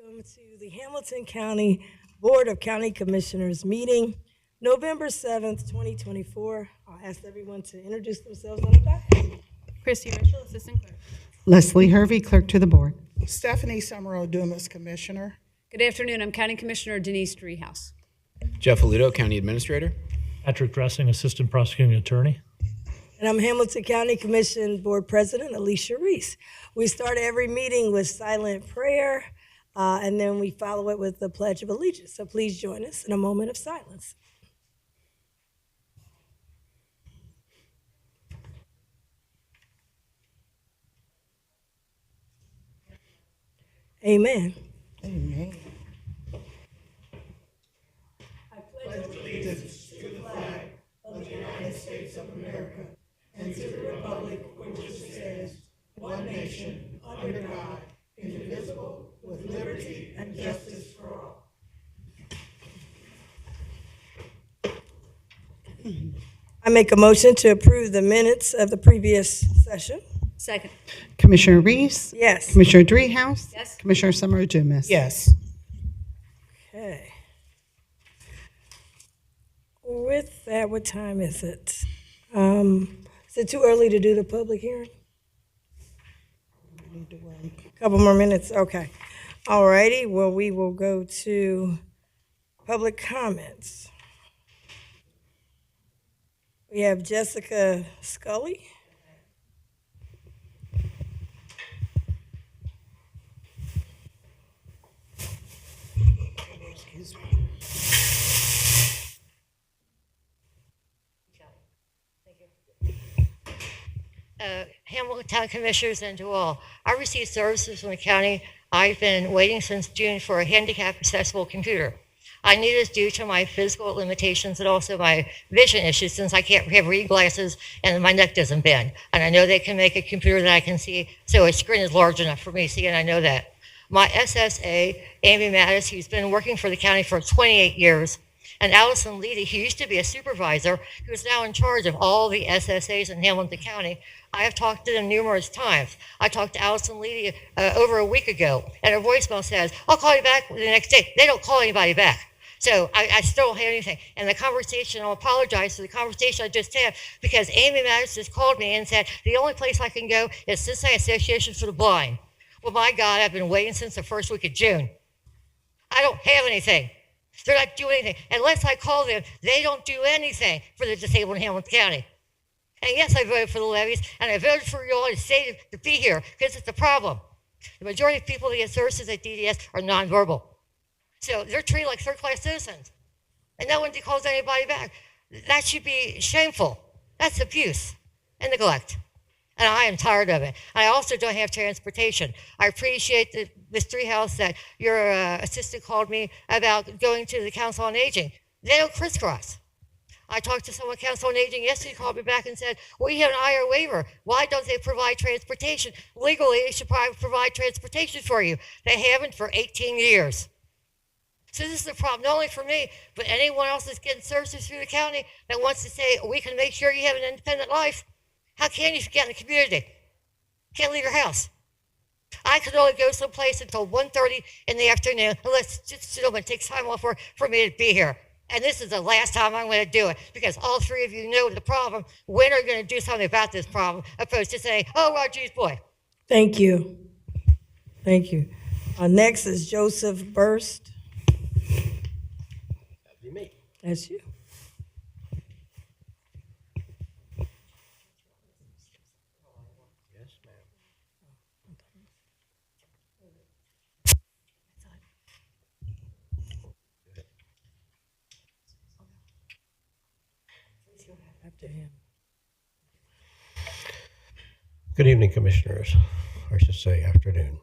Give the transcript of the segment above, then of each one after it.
Welcome to the Hamilton County Board of County Commissioners meeting, November 7th, 2024. I'll ask everyone to introduce themselves on the dais. Christy Mitchell, Assistant Clerk. Leslie Hervey, Clerk to the Board. Stephanie Summerall Dumas, Commissioner. Good afternoon. I'm County Commissioner Denise Driehaus. Jeff Aludo, County Administrator. Patrick Dressing, Assistant Prosecuting Attorney. And I'm Hamilton County Commission Board President Alicia Reese. We start every meeting with silent prayer, and then we follow it with the Pledge of Allegiance. So please join us in a moment of silence. Amen. Amen. I make a motion to approve the minutes of the previous session. Second. Commissioner Reese. Yes. Commissioner Driehaus. Yes. Commissioner Summerall Dumas. Yes. Okay. With that, what time is it? Is it too early to do the public hearing? We need to wait. Couple more minutes, okay. All righty, well, we will go to public comments. We have Jessica Scully. Excuse me. Hamilton County Commissioners and to all. I received services from the county. I've been waiting since June for a handicap accessible computer. I need this due to my physical limitations and also my vision issues since I can't have reading glasses and my neck doesn't bend. And I know they can make a computer that I can see, so a screen is large enough for me to see, and I know that. My SSA, Amy Mattis, who's been working for the county for 28 years, and Allison Leedy, who used to be a supervisor, who's now in charge of all the SSAs in Hamilton County. I have talked to them numerous times. I talked to Allison Leedy over a week ago, and her voicemail says, I'll call you back the next day. They don't call anybody back. So I still don't have anything. And the conversation, I'll apologize for the conversation I just had, because Amy Mattis just called me and said, the only place I can go is Cincinnati Association for the Blind. Well, my God, I've been waiting since the first week of June. I don't have anything. They're not doing anything. Unless I call them, they don't do anything for the disabled in Hamilton County. And yes, I voted for the levies, and I voted for you all to stay to be here, because it's a problem. The majority of people that get services at DDS are nonverbal. So they're treated like third-class citizens, and no one calls anybody back. That should be shameful. That's abuse and neglect, and I am tired of it. I also don't have transportation. I appreciate that Ms. Driehaus, that your assistant called me about going to the Council on Aging. They don't crisscross. I talked to someone at Council on Aging yesterday, called me back and said, well, you have an IR waiver. Why don't they provide transportation? Legally, they should provide transportation for you. They haven't for 18 years. So this is a problem, not only for me, but anyone else that's getting services through the county that wants to say, we can make sure you have an independent life. How can you get in the community? Can't leave your house. I could only go someplace until 1:30 in the afternoon, unless this gentleman takes time off work for me to be here. And this is the last time I'm going to do it, because all three of you know the problem. When are you going to do something about this problem, opposed to saying, oh, well, geez, boy. Thank you. Thank you. Next is Joseph Burst. That'd be me. That's you. Yes, ma'am. After him. Good evening, Commissioners, or I should say afternoon.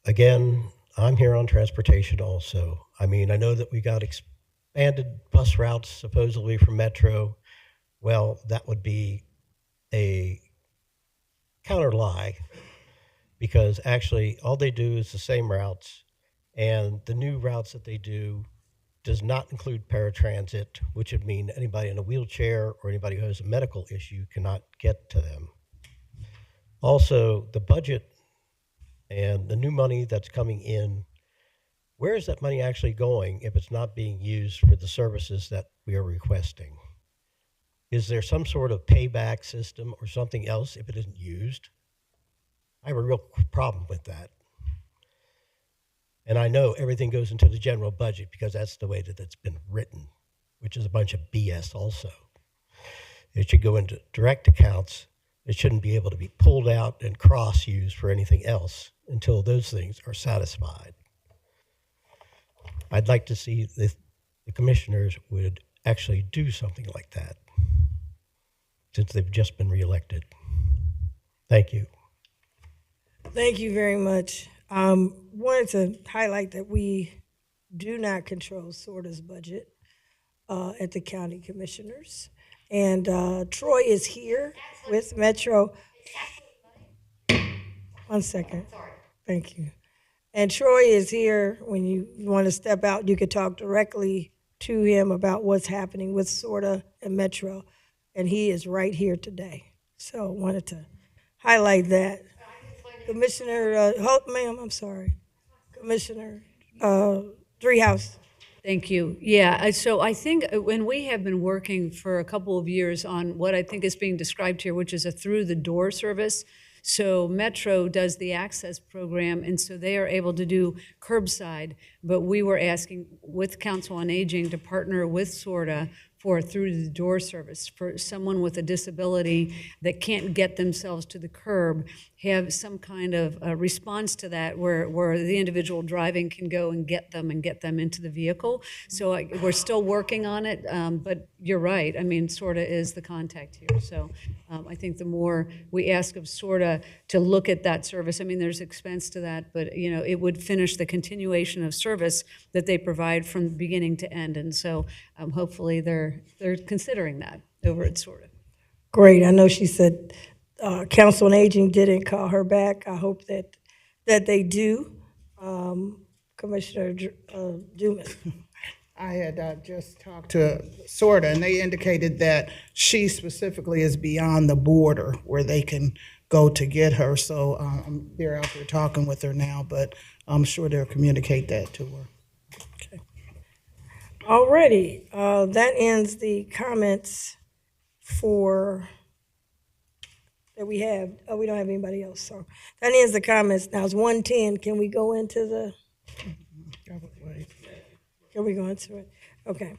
Again, I'm here on transportation also. I mean, I know that we got expanded bus routes supposedly from Metro. Well, that would be a counter lie, because actually all they do is the same routes, and the new routes that they do does not include paratransit, which would mean anybody in a wheelchair or anybody who has a medical issue cannot get to them. Also, the budget And the new money that's coming in, where is that money actually going if it's not being used for the services that we are requesting? Is there some sort of payback system or something else if it isn't used? I have a real problem with that. And I know everything goes into the general budget because that's the way that it's been written, which is a bunch of BS also. It should go into direct accounts. It shouldn't be able to be pulled out and cross-used for anything else until those things are satisfied. I'd like to see if the commissioners would actually do something like that since they've just been reelected. Thank you. Thank you very much. Wanted to highlight that we do not control SORTA's budget at the county commissioners. And Troy is here with Metro. 1 second. Thank you. And Troy is here. When you want to step out, you could talk directly to him about what's happening with SORTA and Metro. And he is right here today. So wanted to highlight that. Commissioner, ma'am, I'm sorry. Commissioner Driehaus. Thank you. Yeah, so I think when we have been working for a couple of years on what I think is being described here, which is a through-the-door service. So Metro does the access program, and so they are able to do curbside, but we were asking with Council on Aging to partner with SORTA for a through-the-door service for someone with a disability that can't get themselves to the curb, have some kind of a response to that where the individual driving can go and get them into the vehicle. So we're still working on it, but you're right. I mean, SORTA is the contact here. So I think the more we ask of SORTA to look at that service, I mean, there's expense to that, but you know, it would finish the continuation of service that they provide from beginning to end. And so hopefully they're considering that over at SORTA. Great. I know she said Council on Aging didn't call her back. I hope that they do. Commissioner Dumas. I had just talked to SORTA, and they indicated that she specifically is beyond the border where they can go to get her. So they're out there talking with her now, but I'm sure they'll communicate that to her. Okay. Alrighty. That ends the comments that we have. Oh, we don't have anybody else. So that ends the comments. Now it's 1:10. Can we go into the? Can we go into it? Okay.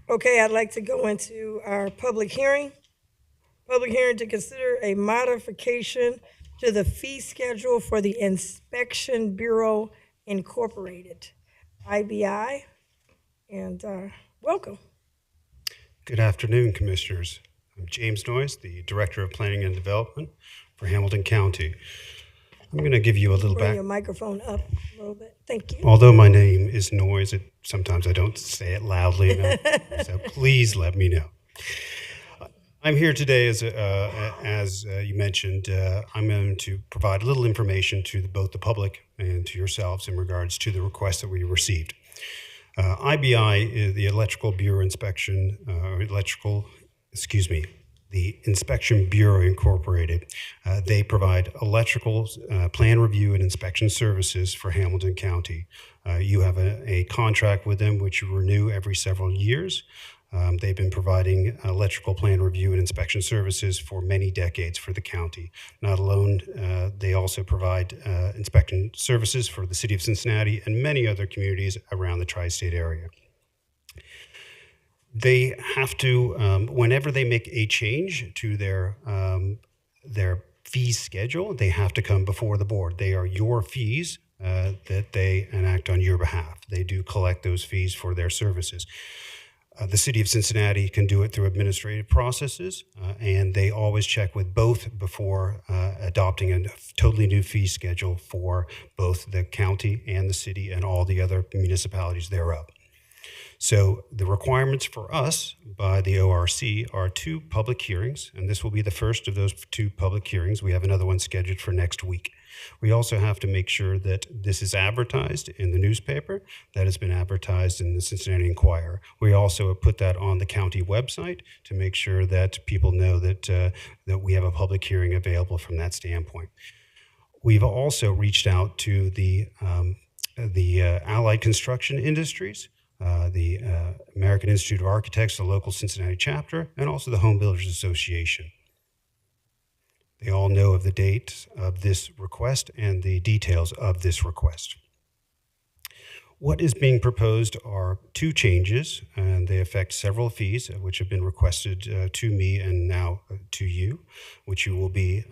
Okay, I'd like to go into our public hearing. Public hearing to consider a modification to the fee schedule for the Inspection Bureau Incorporated, IBI, and welcome. Good afternoon, Commissioners. I'm James Noyes, the Director of Planning and Development for Hamilton County. I'm going to give you a little Bring your microphone up a little bit. Thank you. Although my name is Noyes, sometimes I don't say it loudly enough, so please let me know. I'm here today, as you mentioned, I'm going to provide a little information to both the public and to yourselves in regards to the request that we received. IBI is the Electrical Bureau Inspection, the Inspection Bureau Incorporated. They provide electrical plan review and inspection services for Hamilton County. You have a contract with them which you renew every several years. They've been providing electrical plan review and inspection services for many decades for the county. Not alone, they also provide inspection services for the city of Cincinnati and many other communities around the tri-state area. They have to, whenever they make a change to their fee schedule, they have to come before the board. They are your fees that they enact on your behalf. They do collect those fees for their services. The city of Cincinnati can do it through administrative processes, and they always check with both before adopting a totally new fee schedule for both the county and the city and all the other municipalities thereof. So the requirements for us by the ORC are 2 public hearings, and this will be the first of those 2 public hearings. We have another one scheduled for next week. We also have to make sure that this is advertised in the newspaper, that has been advertised in the Cincinnati Enquirer. We also put that on the county website to make sure that people know that we have a public hearing available from that standpoint. We've also reached out to the allied construction industries, the American Institute of Architects, the local Cincinnati chapter, and also the Home Builders Association. They all know of the date of this request and the details of this request. What is being proposed are two changes, and they affect several fees, which have been requested to me and now to you, which you will be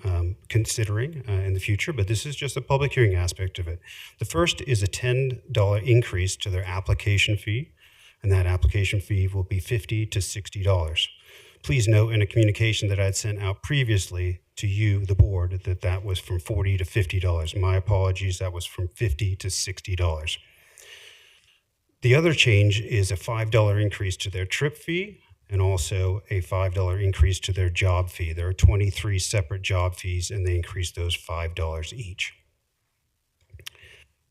considering in the future, but this is just the public hearing aspect of it. The first is a $10 increase to their application fee, and that application fee will be $50 to $60. Please note in a communication that I had sent out previously to you, the board, that was from $40 to $50. My apologies, that was from $50 to $60. The other change is a $5 increase to their trip fee and also a $5 increase to their job fee. There are 23 separate job fees, and they increase those $5 each.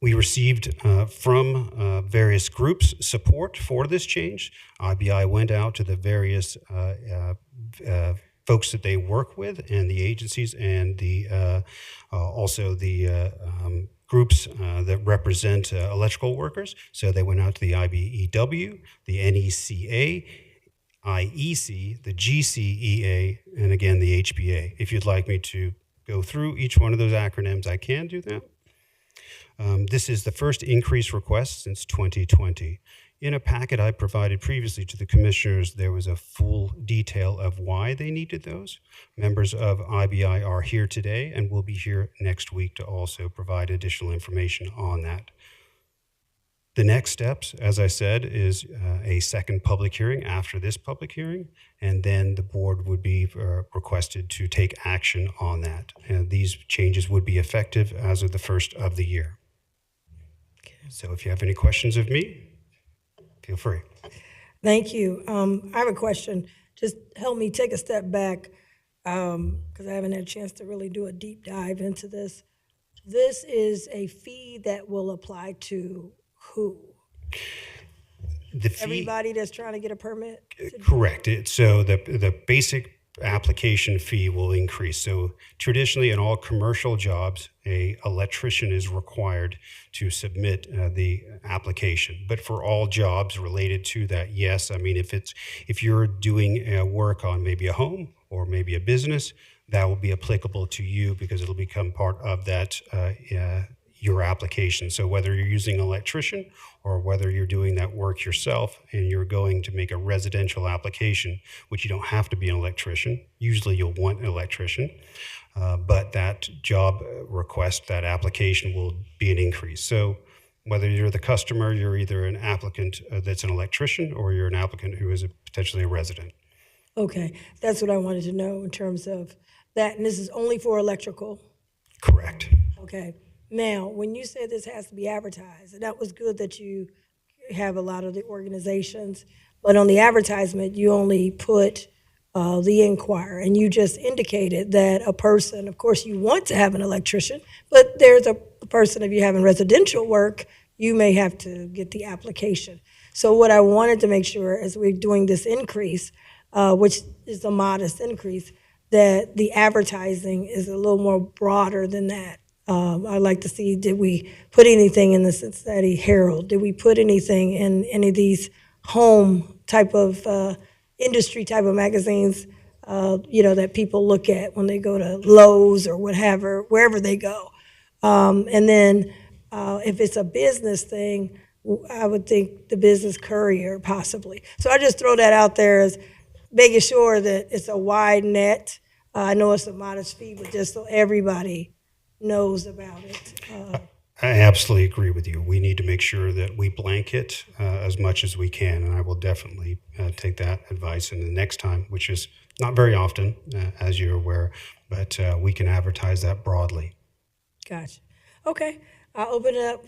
We received from various groups support for this change. IBI went out to the various folks that they work with and the agencies and the also the groups that represent electrical workers. So they went out to the IBEW, the NECA, IEC, the GCEA, and again, the HBA. If you'd like me to go through each one of those acronyms, I can do that. This is the first increase request since 2020. In a packet I provided previously to the commissioners, there was a full detail of why they needed those. Members of IBI are here today and will be here next week to also provide additional information on that. The next steps, as I said, is a second public hearing after this public hearing, and then the board would be requested to take action on that. And these changes would be effective as of the first of the year. So if you have any questions of me, feel free. Thank you. I have a question. Just help me take a step back because I haven't had a chance to really do a deep dive into this. This is a fee that will apply to who? The fee, Everybody that's trying to get a permit? correct. So the basic application fee will increase. So traditionally in all commercial jobs, an electrician is required to submit the application. But for all jobs related to that, yes. I mean, if you're doing work on maybe a home or maybe a business, that will be applicable to you because it'll become part of that your application. So whether you're using an electrician or whether you're doing that work yourself and you're going to make a residential application, which you don't have to be an electrician. Usually you'll want an electrician, but that job request, that application will be an increase. So whether you're the customer, you're either an applicant that's an electrician or you're an applicant who is potentially a resident. Okay, that's what I wanted to know in terms of that. And this is only for electrical? Correct. Okay. Now, when you said this has to be advertised, and that was good that you have a lot of the organizations, but on the advertisement, you only put the Inquirer, and you just indicated that a person, of course, you want to have an electrician, but there's a person, if you're having residential work, you may have to get the application. So what I wanted to make sure as we're doing this increase, which is a modest increase, that the advertising is a little more broader than that. I'd like to see, did we put anything in the Cincinnati Herald? Did we put anything in any of these home type of industry type of magazines, that people look at when they go to Lowe's or whatever, wherever they go? And then if it's a business thing, I would think the Business Courier possibly. So I just throw that out there as making sure that it's a wide net. I know it's a modest fee, but just so everybody knows about it. I absolutely agree with you. We need to make sure that we blanket as much as we can, and I will definitely take that advice in the next time, which is not very often, as you're aware, but we can advertise that broadly. Gotcha. Okay, I'll open it up.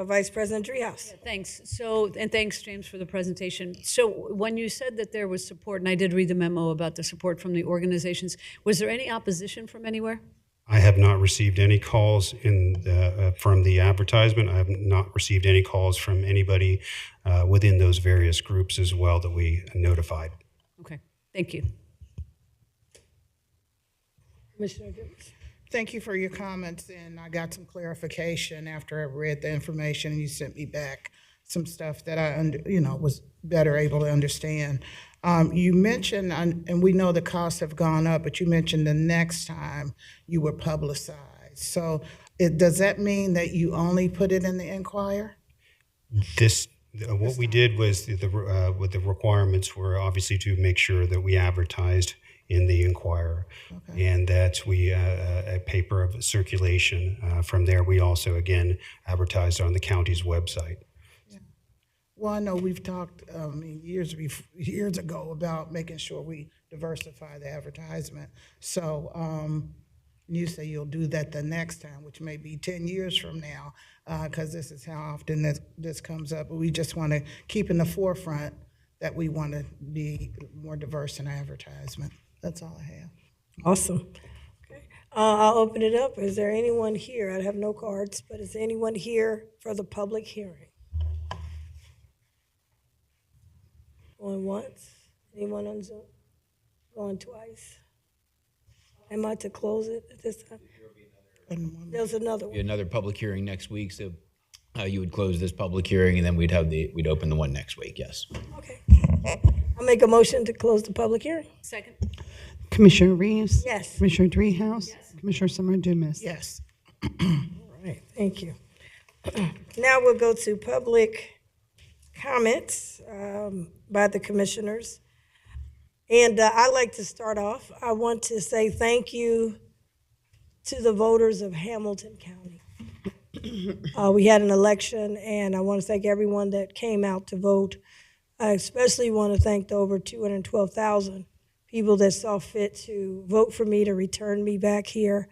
Vice President Driehaus. Thanks. So, and thanks, James, for the presentation. So when you said that there was support, and I did read the memo about the support from the organizations, was there any opposition from anywhere? I have not received any calls from the advertisement. I have not received any calls from anybody within those various groups as well that we notified. Okay, thank you. Commissioner Gibbons. Thank you for your comments, and I got some clarification after I read the information and you sent me back some stuff that I, was better able to understand. You mentioned, and we know the costs have gone up, but you mentioned the next time you were publicized. So does that mean that you only put it in the Enquirer? What we did was what the requirements were obviously to make sure that we advertised in the Enquirer, and that we a paper of circulation. From there, we also again advertised on the county's website. Well, I know we've talked years ago about making sure we diversify the advertisement. So you say you'll do that the next time, which may be 10 years from now, because this is how often this comes up. But we just want to keep in the forefront that we want to be more diverse in advertisement. That's all I have. Awesome. Okay. I'll open it up. Is there anyone here? I have no cards, but is there anyone here for the public hearing? Going once? Anyone on Zoom? Going twice? Am I to close it at this time? There's another one. Another public hearing next week, so you would close this public hearing, and then we'd open the one next week, yes. Okay. I'll make a motion to close the public hearing. Second? Commissioner Reese. Yes. Commissioner Dreehouse. Commissioner Summer Dumas. Yes. All right, thank you. Now we'll go to public comments by the commissioners. And I'd like to start off. I want to say thank you to the voters of Hamilton County. We had an election, and I want to thank everyone that came out to vote. I especially want to thank the over 212,000 people that saw fit to vote for me to return me back here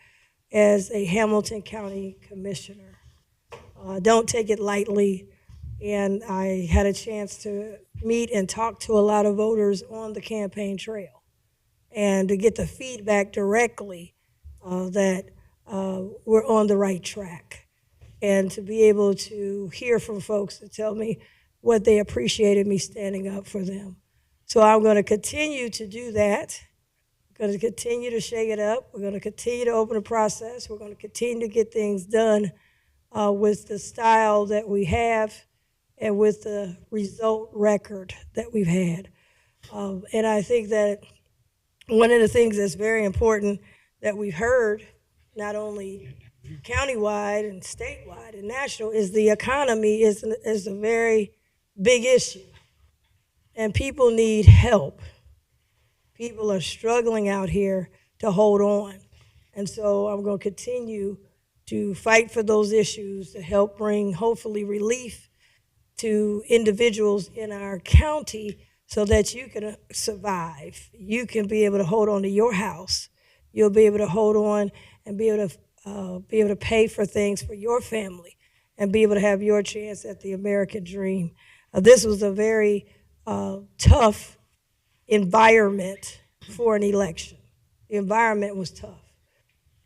as a Hamilton County Commissioner. Don't take it lightly, and I had a chance to meet and talk to a lot of voters on the campaign trail and to get the feedback directly that we're on the right track, and to be able to hear from folks that tell me what they appreciated me standing up for them. So I'm going to continue to do that. We're going to continue to shake it up. We're going to continue to open the process. We're going to continue to get things done with the style that we have and with the result record that we've had. And I think that one of the things that's very important that we've heard, not only countywide and statewide and national, is the economy is a very big issue. And people need help. People are struggling out here to hold on. And so I'm going to continue to fight for those issues to help bring, hopefully, relief to individuals in our county so that you can survive. You can be able to hold on to your house. You'll be able to hold on and be able to pay for things for your family and be able to have your chance at the American dream. This was a very tough environment for an election. The environment was tough.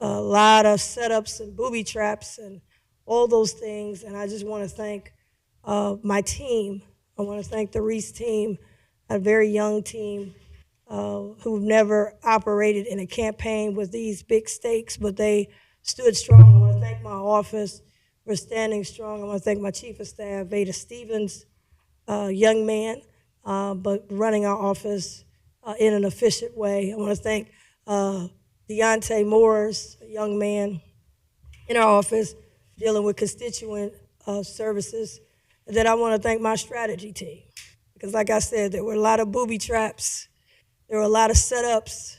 A lot of setups and booby traps and all those things. And I just want to thank my team. I want to thank the Reese team, a very young team who've never operated in a campaign with these big stakes, but they stood strong. I want to thank my office for standing strong. I want to thank my chief of staff, Veda Stevens, young man, but running our office in an efficient way. I want to thank Deontay Morris, a young man in our office dealing with constituent services. And then I want to thank my strategy team, because like I said, there were a lot of booby traps. There were a lot of setups.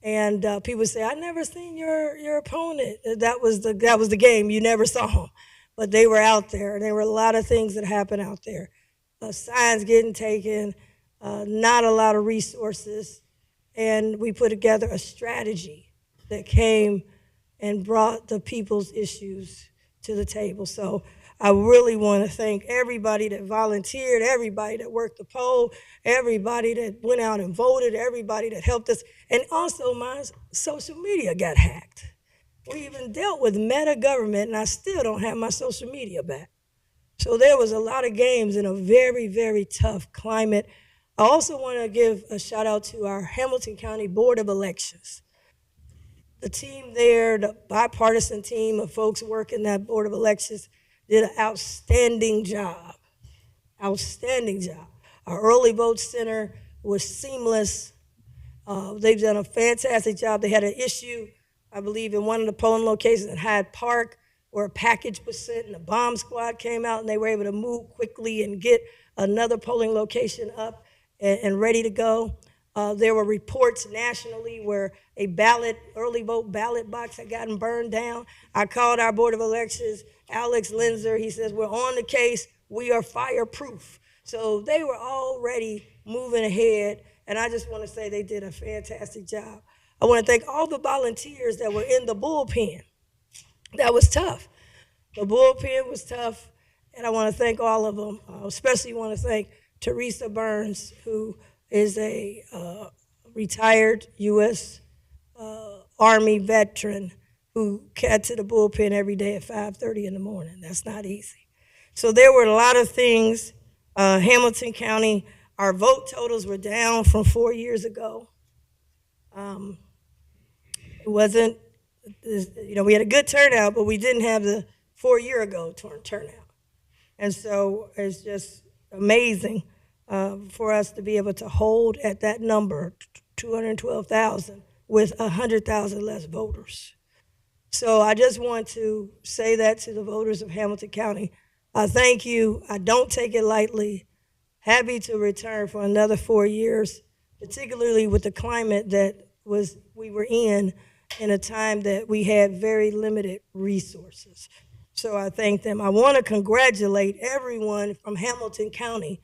And people say, I never seen your opponent. That was the game. You never saw them. But they were out there. And there were a lot of things that happened out there. Signs getting taken, not a lot of resources. And we put together a strategy that came and brought the people's issues to the table. So I really want to thank everybody that volunteered, everybody that worked the poll, everybody that went out and voted, everybody that helped us. And also my social media got hacked. We even dealt with meta government, and I still don't have my social media back. So there was a lot of games in a very, very tough climate. I also want to give a shout out to our Hamilton County Board of Elections. The team there, the bipartisan team of folks working that Board of Elections, did an outstanding job. Outstanding job. Our early vote center was seamless. They've done a fantastic job. They had an issue, I believe, in one of the polling locations in Hyde Park where a package was sent and the bomb squad came out and they were able to move quickly and get another polling location up and ready to go. There were reports nationally where a early vote ballot box had gotten burned down. I called our Board of Elections, Alex Linzer. He says, we're on the case. We are fireproof. So they were already moving ahead, and I just want to say they did a fantastic job. I want to thank all the volunteers that were in the bullpen. That was tough. The bullpen was tough, and I want to thank all of them. Especially want to thank Teresa Burns, who is a retired U.S. Army veteran who got to the bullpen every day at 5:30 in the morning. That's not easy. So there were a lot of things. Hamilton County, our vote totals were down from 4 years ago. It wasn't, we had a good turnout, but we didn't have the 4 year ago turnout. And so it's just amazing for us to be able to hold at that number, 212,000, with 100,000 less voters. So I just want to say that to the voters of Hamilton County. Thank you. I don't take it lightly. Happy to return for another 4 years, particularly with the climate that we were in a time that we had very limited resources. So I thank them. I want to congratulate everyone from Hamilton County,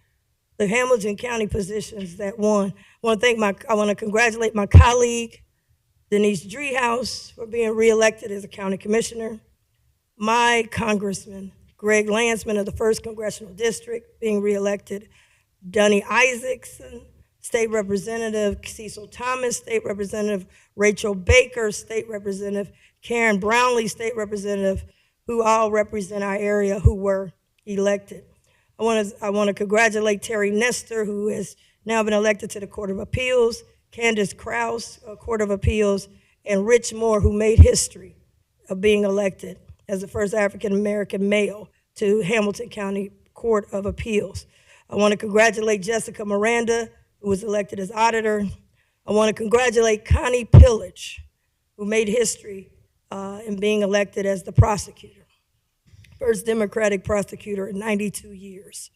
the Hamilton County positions that won. I want to congratulate my colleague, Denise Driehaus, for being reelected as a county commissioner. My congressman, Greg Lansman of the 1st Congressional District, being reelected. Dunny Isaacson, State Representative Cecil Thomas, State Representative Rachel Baker, State Representative Karen Brownlee, State Representative, who all represent our area who were elected. I want to congratulate Terry Nestor, who has now been elected to the Court of Appeals, Candace Krause, Court of Appeals, and Rich Moore, who made history of being elected as the first African-American male to Hamilton County Court of Appeals. I want to congratulate Jessica Miranda, who was elected as auditor. I want to congratulate Connie Pillage, who made history in being elected as the prosecutor, first Democratic prosecutor in 92 years.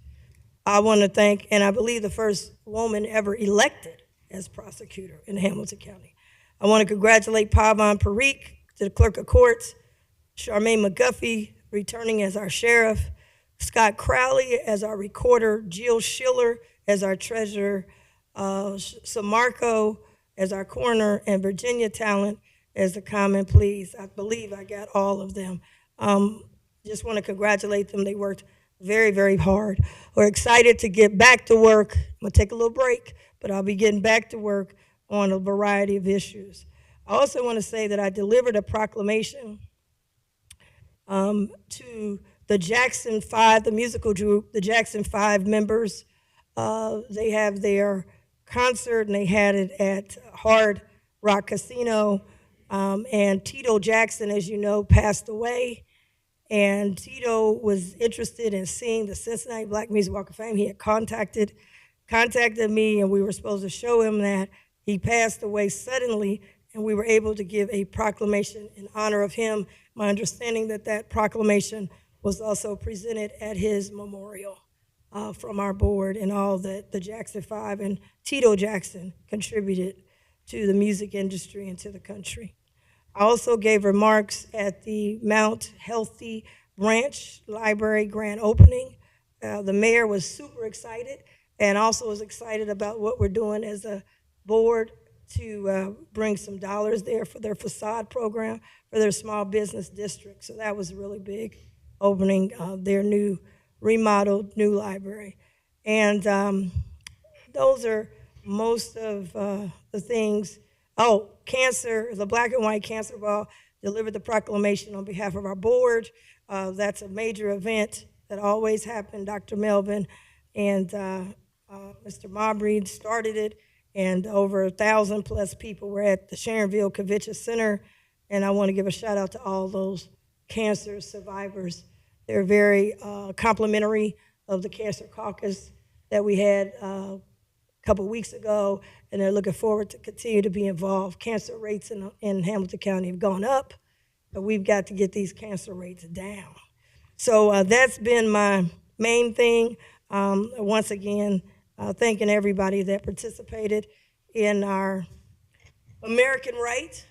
I want to thank, and I believe the first woman ever elected as prosecutor in Hamilton County. I want to congratulate Pavan Parikh, to the clerk of courts, Charmaine McGuffey returning as our sheriff, Scott Crowley as our recorder, Jill Schiller as our treasurer, Samarco as our coroner, and Virginia Talent as the common pleas. I believe I got all of them. Just want to congratulate them. They worked very, very hard. We're excited to get back to work. I'm going to take a little break, but I'll be getting back to work on a variety of issues. I also want to say that I delivered a proclamation to the Jackson 5, the musical group, the Jackson 5 members. They have their concert, and they had it at Hard Rock Casino. And Tito Jackson, as you know, passed away. And Tito was interested in seeing the Cincinnati Black Music Walk of Fame. He had contacted me, and we were supposed to show him that. He passed away suddenly, and we were able to give a proclamation in honor of him. My understanding that proclamation was also presented at his memorial from our board, and all that the Jackson 5 and Tito Jackson contributed to the music industry and to the country. I also gave remarks at the Mount Healthy Branch Library grand opening. The mayor was super excited, and also was excited about what we're doing as a board to bring some dollars there for their facade program for their small business district. So that was a really big opening of their remodeled new library. And those are most of the things. Oh, cancer, the Black and White Cancer Ball delivered the proclamation on behalf of our board. That's a major event that always happened. Dr. Melvin and Mr. Mabry started it, and over 1,000+ people were at the Sharonville Convention Center And I want to give a shout out to all those cancer survivors. They're very complimentary of the Cancer Caucus that we had a couple weeks ago, and they're looking forward to continue to be involved. Cancer rates in Hamilton County have gone up, but we've got to get these cancer rates down. So that's been my main thing. Once again, thanking everybody that participated in our American right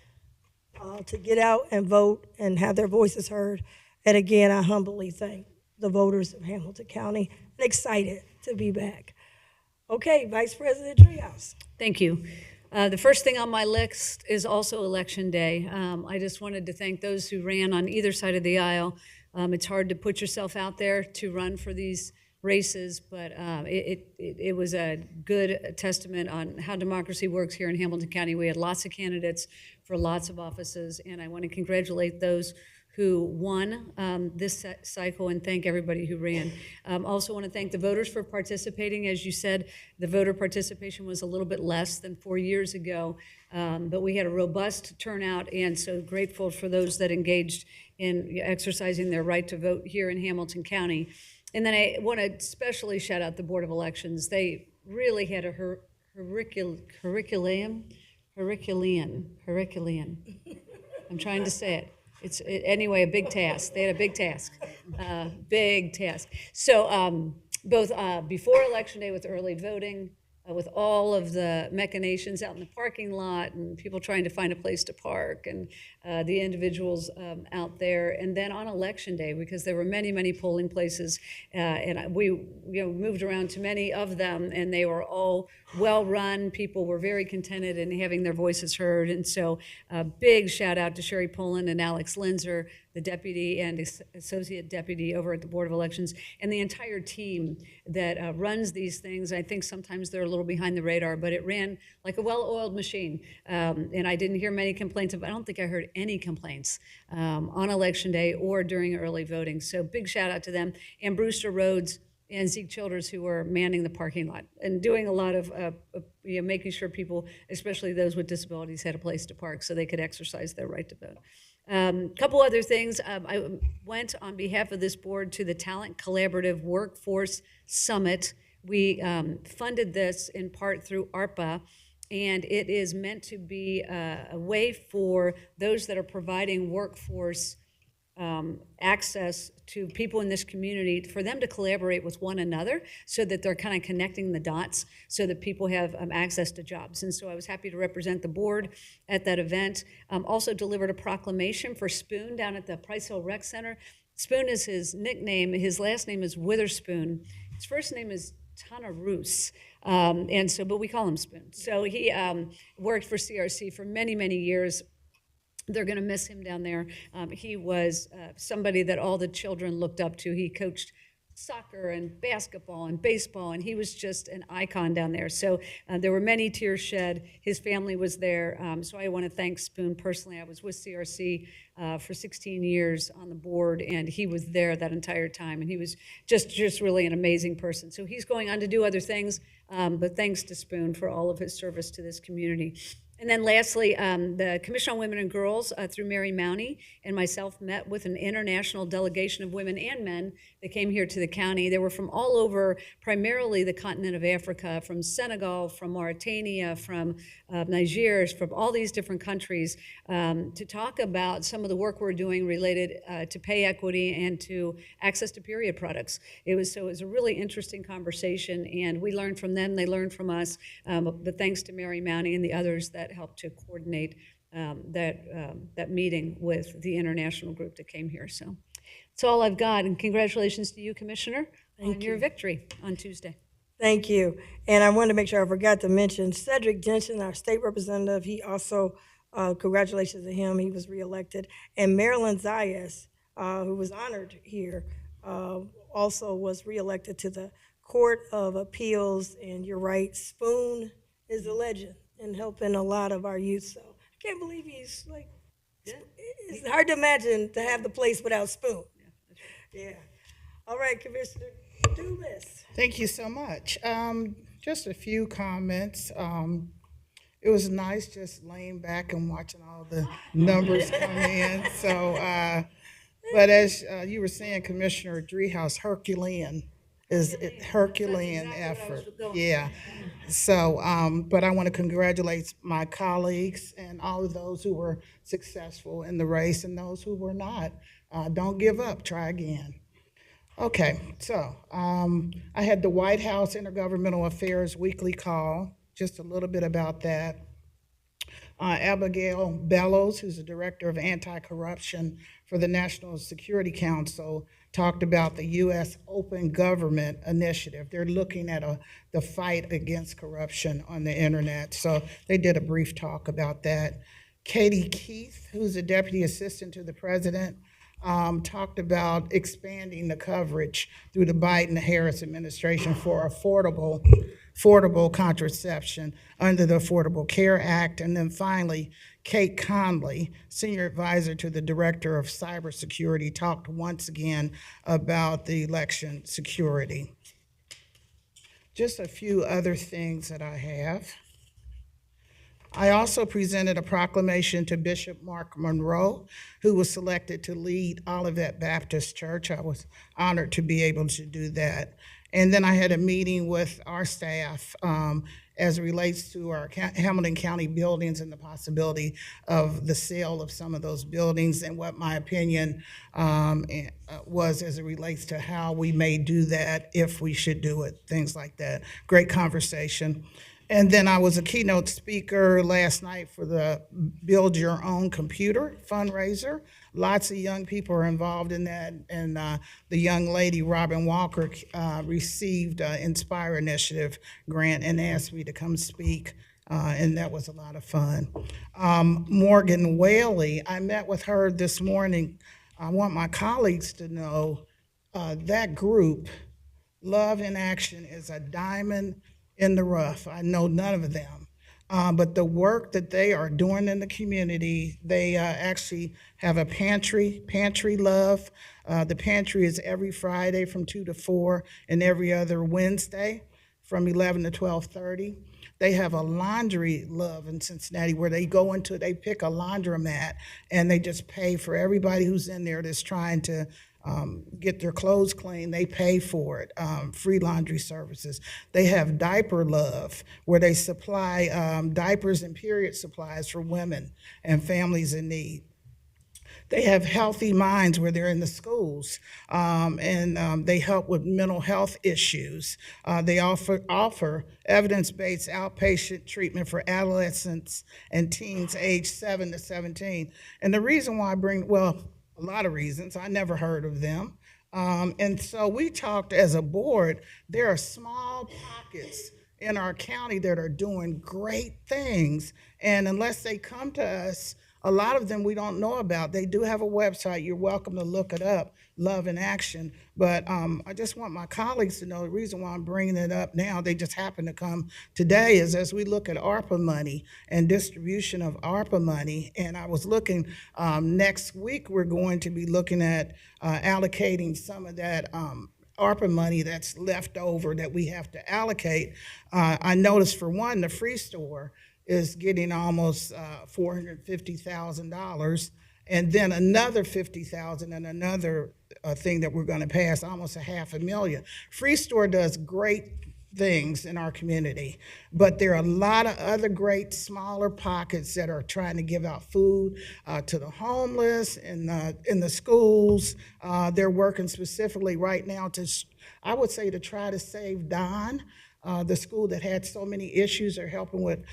to get out and vote and have their voices heard. And again, I humbly thank the voters of Hamilton County and excited to be back. Okay, Vice President Treehouse. Thank you. The first thing on my list is also Election Day. I just wanted to thank those who ran on either side of the aisle. It's hard to put yourself out there to run for these races, but it was a good testament on how democracy works here in Hamilton County. We had lots of candidates for lots of offices, and I want to congratulate those who won this cycle and thank everybody who ran. Also want to thank the voters for participating. As you said, the voter participation was a little bit less than 4 years ago, but we had a robust turnout, and so grateful for those that engaged in exercising their right to vote here in Hamilton County. And then I want to especially shout out the Board of Elections. They really had a Herculean. I'm trying to say it. Anyway, a big task. They had a big task, big task. So both before Election Day with early voting, with all of the machinations out in the parking lot and people trying to find a place to park and the individuals out there, and then on Election Day, because there were many, many polling places, and we moved around to many of them, and they were all well-run. People were very contented in having their voices heard, and so a big shout out to Sherry Poland and Alex Linzer, the deputy and associate deputy over at the Board of Elections, and the entire team that runs these things. I think sometimes they're a little behind the radar, but it ran like a well-oiled machine. And I didn't hear many complaints, I don't think I heard any complaints on Election Day or during early voting. So big shout out to them, and Brewster Rhodes and Zeke Childers, who were manning the parking lot and doing a lot of making sure people, especially those with disabilities, had a place to park so they could exercise their right to vote. Couple other things. I went on behalf of this board to the Talent Collaborative Workforce Summit. We funded this in part through ARPA, and it is meant to be a way for those that are providing workforce access to people in this community, for them to collaborate with one another so that they're kind of connecting the dots so that people have access to jobs. And so I was happy to represent the board at that event. Also delivered a proclamation for Spoon down at the Price Hill Rec Center. Spoon is his nickname. His last name is Witherspoon. His first name is Tana Roos. But we call him Spoon. So he worked for CRC for many, many years. They're going to miss him down there. He was somebody that all the children looked up to. He coached soccer and basketball and baseball, and he was just an icon down there. So there were many tears shed. His family was there. So I want to thank Spoon personally. I was with CRC for 16 years on the board, and he was there that entire time, and he was just really an amazing person. So he's going on to do other things, but thanks to Spoon for all of his service to this community. And then lastly, the Commission on Women and Girls through Mary Mounty and myself met with an international delegation of women and men that came here to the county. They were from all over, primarily the continent of Africa, from Senegal, from Mauritania, from Niger, from all these different countries, to talk about some of the work we're doing related to pay equity and to access to period products. It was a really interesting conversation, and we learned from them, they learned from us, but thanks to Mary Mounty and the others that helped to coordinate that meeting with the international group that came here. So that's all I've got, and congratulations to you, Commissioner, on your victory on Tuesday. Thank you. And I wanted to make sure I forgot to mention Cedric Jensen, our state representative. He also, congratulations to him, he was reelected. And Marilyn Zayas, who was honored here, also was reelected to the Court of Appeals. And you're right, Spoon is a legend in helping a lot of our youth. So I can't believe he's like, it's hard to imagine to have the place without Spoon. Yeah. All right, Commissioner Dumas. Thank you so much. Just a few comments. it was nice just laying back and watching all the numbers come in. So, but as you were saying, Commissioner Driehaus, Herculean effort. Yeah. So, but I want to congratulate my colleagues and all of those who were successful in the race and those who were not. Don't give up. Try again. Okay, so I had the White House Intergovernmental Affairs weekly call, just a little bit about that. Abigail Bellows, who's the Director of Anti-Corruption for the National Security Council, talked about the U.S. Open Government Initiative. They're looking at the fight against corruption on the internet. So they did a brief talk about that. Katie Keith, who's the Deputy Assistant to the President, talked about expanding the coverage through the Biden-Harris administration for affordable contraception under the Affordable Care Act. And then finally, Kate Conley, Senior Advisor to the Director of Cybersecurity, talked once again about the election security. Just a few other things that I have. I also presented a proclamation to Bishop Mark Monroe, who was selected to lead Olivet Baptist Church. I was honored to be able to do that. And then I had a meeting with our staff as it relates to our Hamilton County buildings and the possibility of the sale of some of those buildings and what my opinion was as it relates to how we may do that, if we should do it, things like that. Great conversation. And then I was a keynote speaker last night for the Build Your Own Computer fundraiser. Lots of young people are involved in that, and the young lady, Robin Walker, received an Inspire Initiative grant and asked me to come speak, and that was a lot of fun. Morgan Whaley, I met with her this morning. I want my colleagues to know that group, Love in Action, is a diamond in the rough. I know none of them. But the work that they are doing in the community, they actually have a pantry love. The pantry is every Friday from 2 to 4 and every other Wednesday from 11 to 12:30. They have a laundry love in Cincinnati where they go into, they pick a laundromat and they just pay for everybody who's in there that's trying to get their clothes clean. They pay for it, free laundry services. They have Diaper Love, where they supply diapers and period supplies for women and families in need. They have Healthy Minds, where they're in the schools, and they help with mental health issues. They offer evidence-based outpatient treatment for adolescents and teens aged 7 to 17. And the reason why I bring, well, a lot of reasons. I never heard of them. And so we talked as a board, there are small pockets in our county that are doing great things. And unless they come to us, a lot of them we don't know about. They do have a website. You're welcome to look it up, Love in Action. But I just want my colleagues to know the reason why I'm bringing it up now, they just happen to come today, is as we look at ARPA money and distribution of ARPA money. And I was looking, next week we're going to be looking at allocating some of that ARPA money that's left over that we have to allocate. I noticed, for one, the Free Store is getting almost $450,000, and then another $50,000 and another thing that we're going to pass, almost $500,000. Free Store does great things in our community, but there are a lot of other great smaller pockets that are trying to give out food to the homeless and in the schools. They're working specifically right now to, I would say, to try to save Don. The school that had so many issues are helping with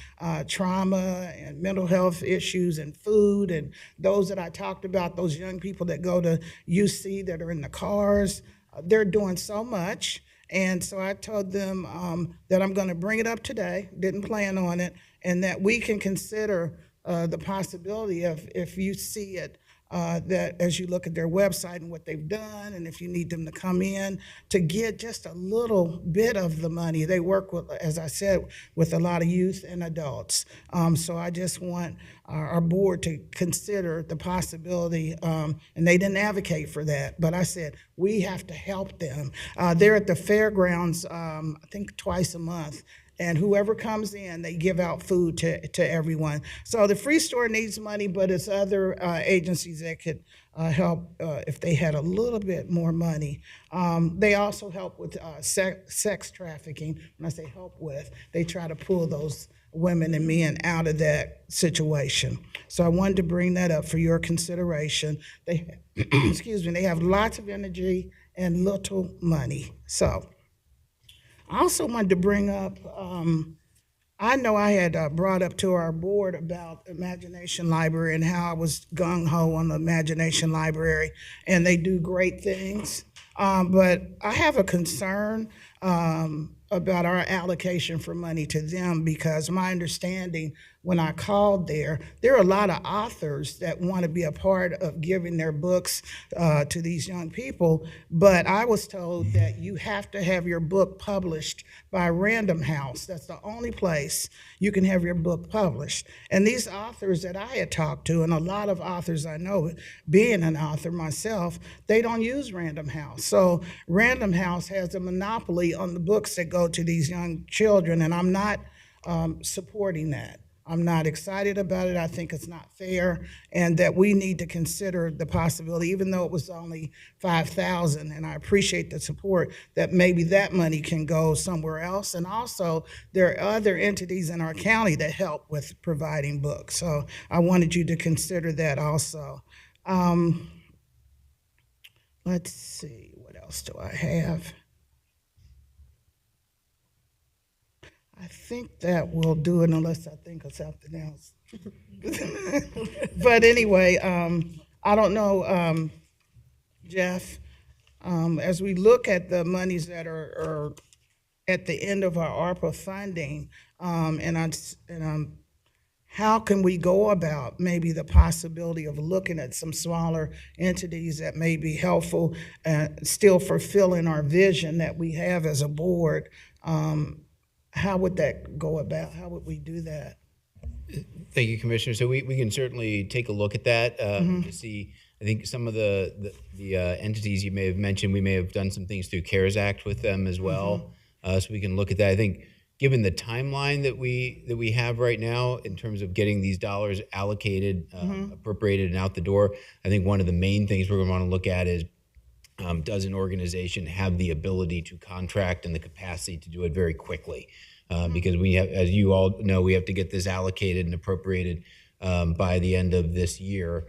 trauma and mental health issues and food, and those that I talked about, those young people that go to UC that are in the cars, they're doing so much. And so I told them that I'm going to bring it up today, didn't plan on it, and that we can consider the possibility of, if you see it, that as you look at their website and what they've done, and if you need them to come in to get just a little bit of the money. They work with, as I said, with a lot of youth and adults. So I just want our board to consider the possibility, and they didn't advocate for that, but I said, we have to help them. They're at the fairgrounds, I think twice a month, And whoever comes in, they give out food to everyone. So the Free Store needs money, but it's other agencies that could help if they had a little bit more money. They also help with sex trafficking. When I say help with, they try to pull those women and men out of that situation. So I wanted to bring that up for your consideration. They, excuse me, they have lots of energy and little money. So I also wanted to bring up, I know I had brought up to our board about Imagination Library and how I was gung-ho on the Imagination Library, and they do great things. But I have a concern about our allocation for money to them, because my understanding when I called there are a lot of authors that want to be a part of giving their books to these young people, but I was told that you have to have your book published by Random House. That's the only place you can have your book published. And these authors that I had talked to, and a lot of authors I know, being an author myself, they don't use Random House. So Random House has a monopoly on the books that go to these young children, and I'm not supporting that. I'm not excited about it. I think it's not fair, and that we need to consider the possibility, even though it was only $5,000, and I appreciate the support, that maybe that money can go somewhere else. And also, there are other entities in our county that help with providing books. So I wanted you to consider that also. Let's see, what else do I have? I think that will do it, unless I think of something else. But anyway, I don't know, Jeff, as we look at the monies that are at the end of our ARPA funding, how can we go about maybe the possibility of looking at some smaller entities that may be helpful, still fulfilling our vision that we have as a board? How would that go about? How would we do that? Thank you, Commissioner. So we can certainly take a look at that to see. I think some of the entities you may have mentioned, we may have done some things through CARES Act with them as well. So we can look at that. I think given the timeline that we have right now in terms of getting these dollars allocated, appropriated, and out the door, I think one of the main things we're going to want to look at is, does an organization have the ability to contract and the capacity to do it very quickly? Because we have, as you all know, we have to get this allocated and appropriated by the end of this year.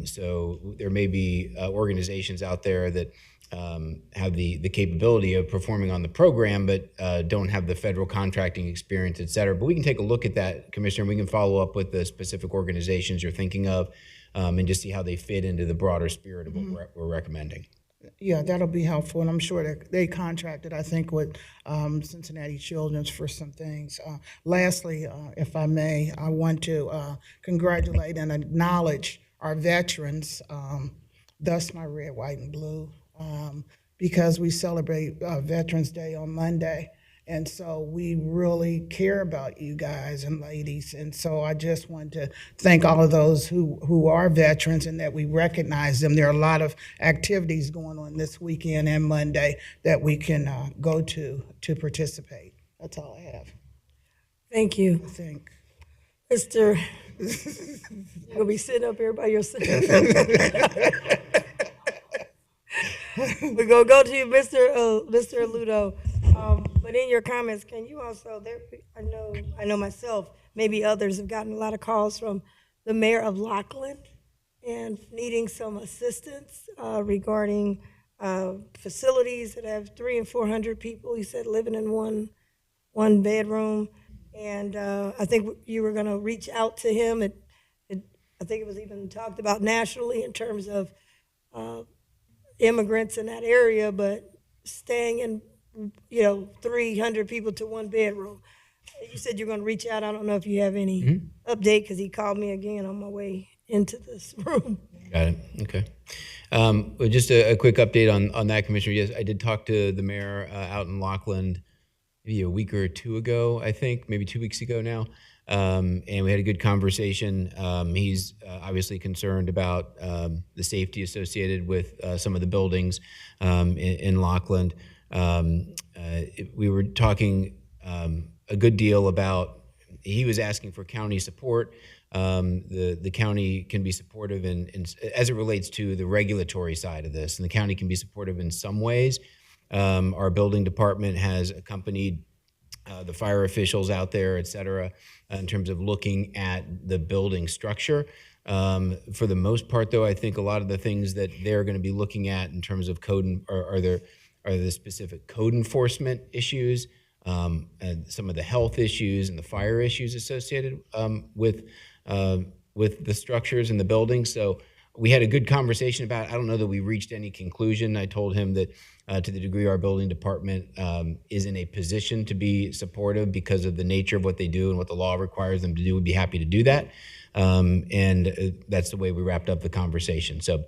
So there may be organizations out there that have the capability of performing on the program, but don't have the federal contracting experience, et cetera. But we can take a look at that, Commissioner. We can follow up with the specific organizations you're thinking of and just see how they fit into the broader spirit of what we're recommending. Yeah, that'll be helpful, and I'm sure that they contracted, I think, with Cincinnati Children's for some things. Lastly, if I may, I want to congratulate and acknowledge our veterans, thus my red, white, and blue, because we celebrate Veterans Day on Monday. And so we really care about you guys and ladies. And so I just want to thank all of those who are veterans and that we recognize them. There are a lot of activities going on this weekend and Monday that we can go to participate. That's all I have. Thank you. I think. Mr. You're gonna be sitting up here by yourself. We're gonna go to you, Mr. Ludo. But in your comments, can you also, I know myself, maybe others have gotten a lot of calls from the mayor of Lockland and needing some assistance regarding facilities that have 300 and 400 people, you said, living in one bedroom. And I think you were gonna reach out to him. I think it was even talked about nationally in terms of immigrants in that area, but staying in 300 people to one bedroom. You said you're going to reach out. I don't know if you have any update, because he called me again on my way into this room. Got it. Okay. Well, just a quick update on that, Commissioner. Yes, I did talk to the mayor out in Lockland maybe a week or two ago, I think, maybe 2 weeks ago now. And we had a good conversation. He's obviously concerned about the safety associated with some of the buildings in Lockland. We were talking a good deal about, he was asking for county support. The county can be supportive as it relates to the regulatory side of this, and the county can be supportive in some ways. Our building department has accompanied the fire officials out there, et cetera, in terms of looking at the building structure. For the most part, though, I think a lot of the things that they're going to be looking at in terms of code are the specific code enforcement issues, and some of the health issues and the fire issues associated with the structures and the buildings. So we had a good conversation about it. I don't know that we reached any conclusion. I told him that to the degree our building department is in a position to be supportive because of the nature of what they do and what the law requires them to do, we'd be happy to do that. And that's the way we wrapped up the conversation. So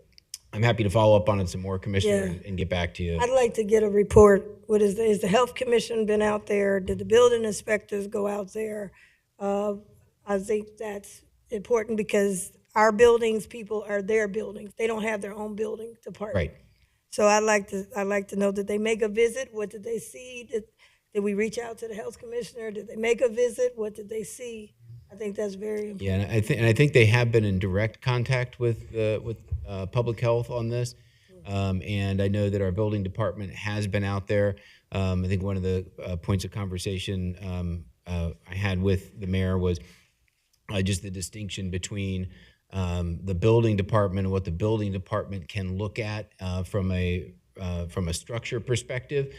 I'm happy to follow up on it some more, Commissioner, and get back to you. I'd like to get a report. Is the Health Commission been out there? Did the building inspectors go out there? I think that's important because our buildings, people are their buildings. They don't have their own building department. Right. So I'd like to know, did they make a visit? What did they see? Did we reach out to the health commissioner? Did they make a visit? What did they see? I think that's very important. Yeah, and I think they have been in direct contact with public health on this, and I know that our building department has been out there. I think one of the points of conversation I had with the mayor was just the distinction between the building department and what the building department can look at from a structure perspective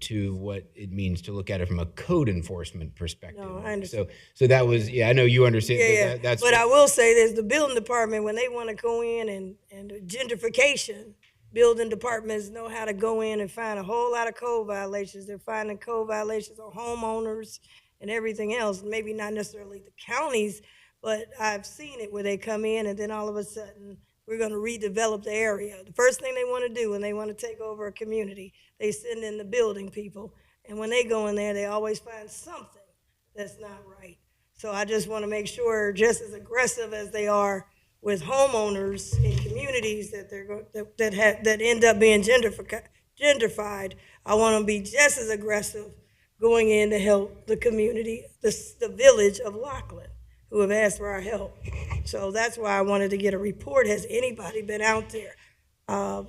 to what it means to look at it from a code enforcement perspective. No, I understand. So that was, I know you understand. Yeah. That's but I will say this, the building department, when they want to go in and gentrification, building departments know how to go in and find a whole lot of code violations. They're finding code violations on homeowners and everything else, maybe not necessarily the counties, but I've seen it where they come in and then all of a sudden we're going to redevelop the area. The first thing they want to do when they want to take over a community, they send in the building people. And when they go in there, they always find something that's not right. So I just want to make sure, just as aggressive as they are with homeowners in communities that end up being gentrified, I want to be just as aggressive going in to help the community, the village of Laughlin, who have asked for our help. So that's why I wanted to get a report. Has anybody been out there?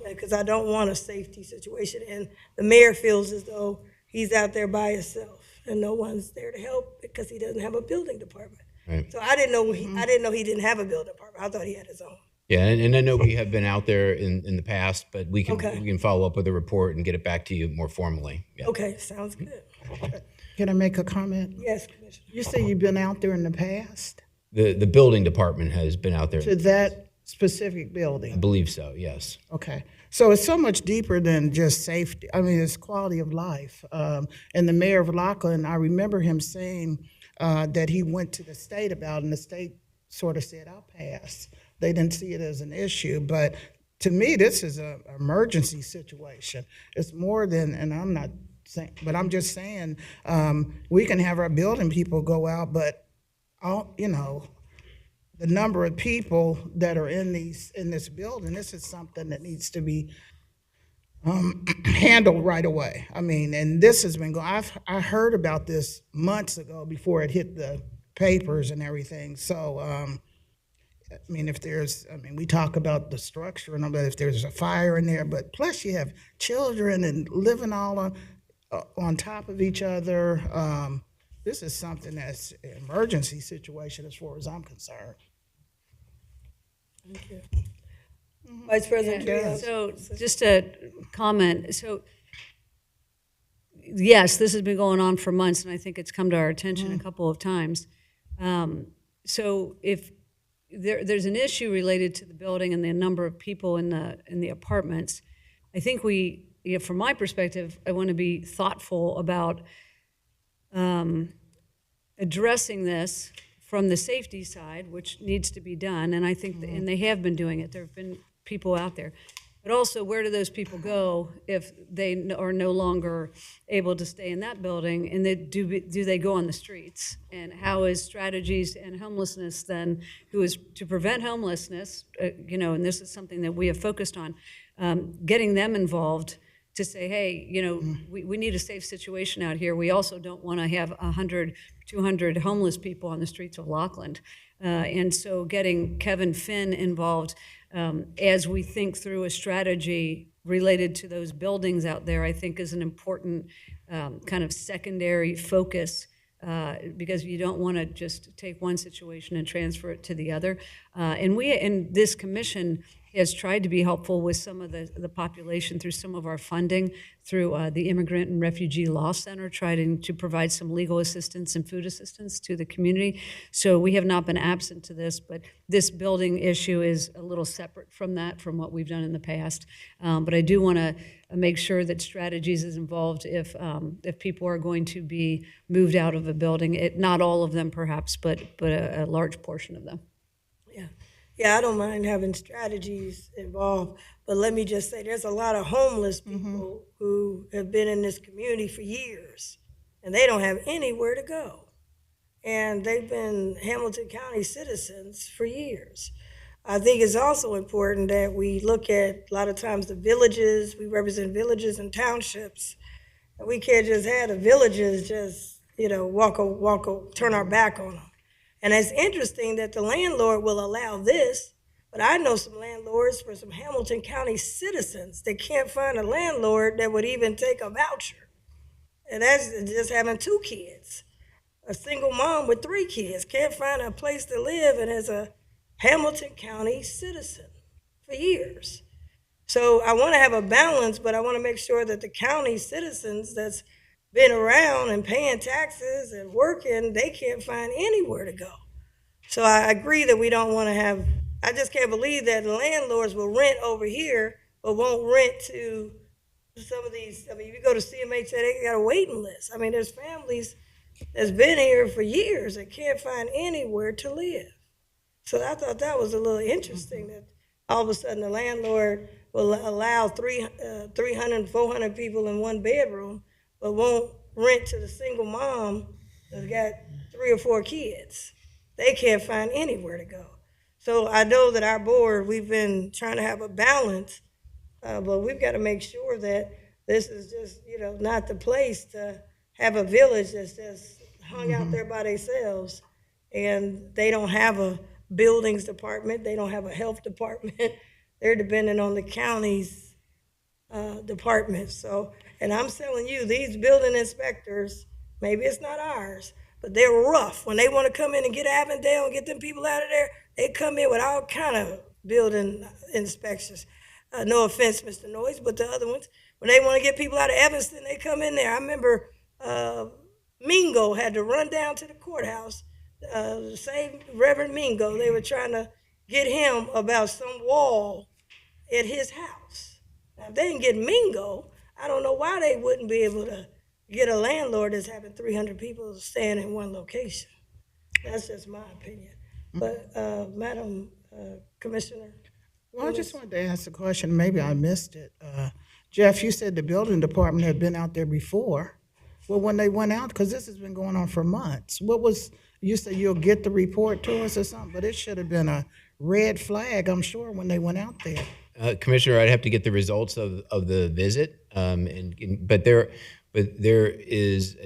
Because I don't want a safety situation. And the mayor feels as though he's out there by himself and no one's there to help because he doesn't have a building department. Right. So I didn't know he didn't have a building department. I thought he had his own. Yeah, and I know we have been out there in the past, but we can follow up with a report and get it back to you more formally. Yeah. Okay, sounds good. Can I make a comment? Yes, Commissioner. You say you've been out there in the past The building department has been out there. to that specific I building? believe so, yes. Okay. So it's so much deeper than just safety. I mean, it's quality of life. And the mayor of Laughlin, I remember him saying that he went to the state about it, and the state sort of said, I'll pass. They didn't see it as an issue. But to me, this is an emergency situation. It's more than, and I'm not saying, but I'm just saying, we can have our building people go out, but the number of people that are in this building, this is something that needs to be handled right away. I mean, and this has been going. I heard about this months ago before it hit the papers and everything. So, I mean, we talk about the structure and all that. If there's a fire in there, but plus you have children and living all on top of each other. This is something that's an emergency situation as far as I'm concerned. Thank you. Vice President Trias. So just a comment. So yes, this has been going on for months, and I think it's come to our attention a couple of times. So if there's an issue related to the building and the number of people in the apartments, I think from my perspective, I want to be thoughtful about addressing this from the safety side, which needs to be done, and I think, and they have been doing it. There have been people out there. But also, where do those people go if they are no longer able to stay in that building? And do they go on the streets? And how is strategies and homelessness then, who is to prevent homelessness, and this is something that we have focused on, getting them involved to say, hey, we need a safe situation out here. We also don't want to have 100, 200 homeless people on the streets of Lockland. And so getting Kevin Finn involved as we think through a strategy related to those buildings out there, I think is an important kind of secondary focus, because you don't want to just take one situation and transfer it to the other. And this commission has tried to be helpful with some of the population through some of our funding, through the Immigrant and Refugee Law Center, trying to provide some legal assistance and food assistance to the community. So we have not been absent to this, but this building issue is a little separate from that, from what we've done in the past. But I do want to make sure that strategies is involved if people are going to be moved out of a building. Not all of them, perhaps, but a large portion of them. Yeah, I don't mind having strategies involved, but let me just say, there's a lot of homeless people who have been in this community for years, and they don't have anywhere to go. And they've been Hamilton County citizens for years. I think it's also important that we look at, a lot of times, the villages. We represent villages and townships. And we can't just have the villages just, turn our back on them. And it's interesting that the landlord will allow this, but I know some landlords for some Hamilton County citizens that can't find a landlord that would even take a voucher. And that's just having 2 kids. A single mom with 3 kids can't find a place to live, and as a Hamilton County citizen for years. So I want to have a balance, but I want to make sure that the county citizens that's been around and paying taxes and working, they can't find anywhere to go. So I agree that we don't want to have, I just can't believe that landlords will rent over here, but won't rent to some of these. I mean, if you go to CMH, they got a waiting list. I mean, there's families that's been here for years that can't find anywhere to live. So I thought that was a little interesting that all of a sudden the landlord will allow 300, 400 people in one bedroom, but won't rent to the single mom that's got 3 or 4 kids. They can't find anywhere to go. So I know that our board, we've been trying to have a balance, but we've got to make sure that this is just, not the place to have a village that's just hung out there by themselves, and they don't have a buildings department, they don't have a health department. They're dependent on the county's department. So, and I'm telling you, these building inspectors, maybe it's not ours, but they're rough. When they want to come in and get Avondale and get them people out of there, they come in with all kind of building inspections. No offense, Mr. Noyes, but the other ones, when they want to get people out of Evanston, they come in there. I remember Mingo had to run down to the courthouse. The same Reverend Mingo, they were trying to get him about some wall at his house. Now, if they didn't get Mingo, I don't know why they wouldn't be able to get a landlord that's having 300 people staying in one location. That's just my opinion. But, Madam Commissioner? Well, I just wanted to ask a question. Maybe I missed it. Jeff, you said the building department had been out there before. Well, when they went out, because this has been going on for months, you said you'll get the report to us or something, but it should have been a red flag, I'm sure, when they went out there. Commissioner, I'd have to get the results of the visit, but there is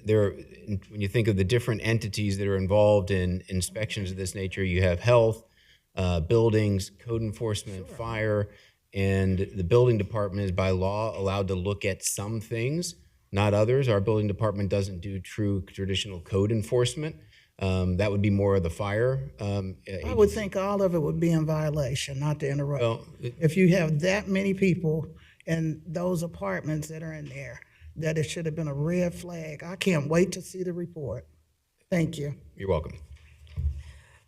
when you think of the different entities that are involved in inspections of this nature, you have health, buildings, code enforcement, fire, and the building department is by law allowed to look at some things, not others. Our building department doesn't do true traditional code enforcement. That would be more of the fire. I would think all of it would be in violation, not to interrupt. Well, if you have that many people in those apartments that are in there, that it should have been a red flag. I can't wait to see the report. Thank you. You're welcome.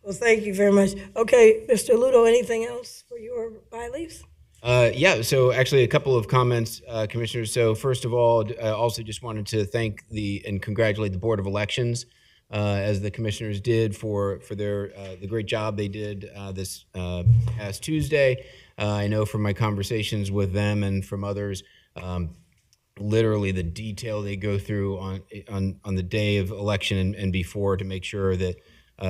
Well, thank you very much. Okay, Mr. Ludo, anything else for your by-leaves? Yeah, so actually a couple of comments, Commissioners. So first of all, I also just wanted to thank and congratulate the Board of Elections, as the Commissioners did for the great job they did this past Tuesday. I know from my conversations with them and from others, literally the detail they go through on the day of election and before to make sure that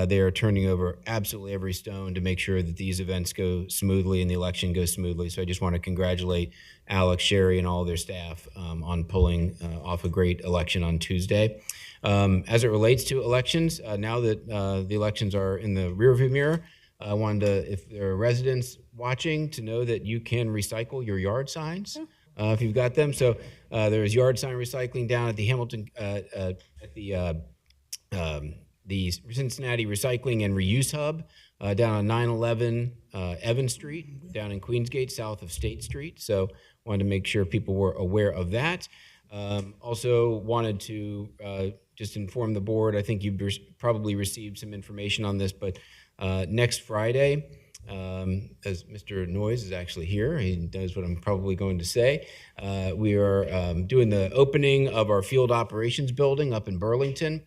They are turning over absolutely every stone to make sure that these events go smoothly and the election goes smoothly. So I just want to congratulate Alex, Sherry, and all their staff on pulling off a great election on Tuesday. As it relates to elections, now that the elections are in the rearview mirror, I wanted to, if there are residents watching, to know that you can recycle your yard signs if you've got them. So there's yard sign recycling down at the Hamilton, at the Cincinnati Recycling and Reuse Hub down on 911 Evans Street, down in Queensgate, south of State Street. So wanted to make sure people were aware of that. Also wanted to just inform the board, I think you've probably received some information on this, but next Friday, as Mr. Noyes is actually here, he knows what I'm probably going to say, we are doing the opening of our field operations building up in Burlington.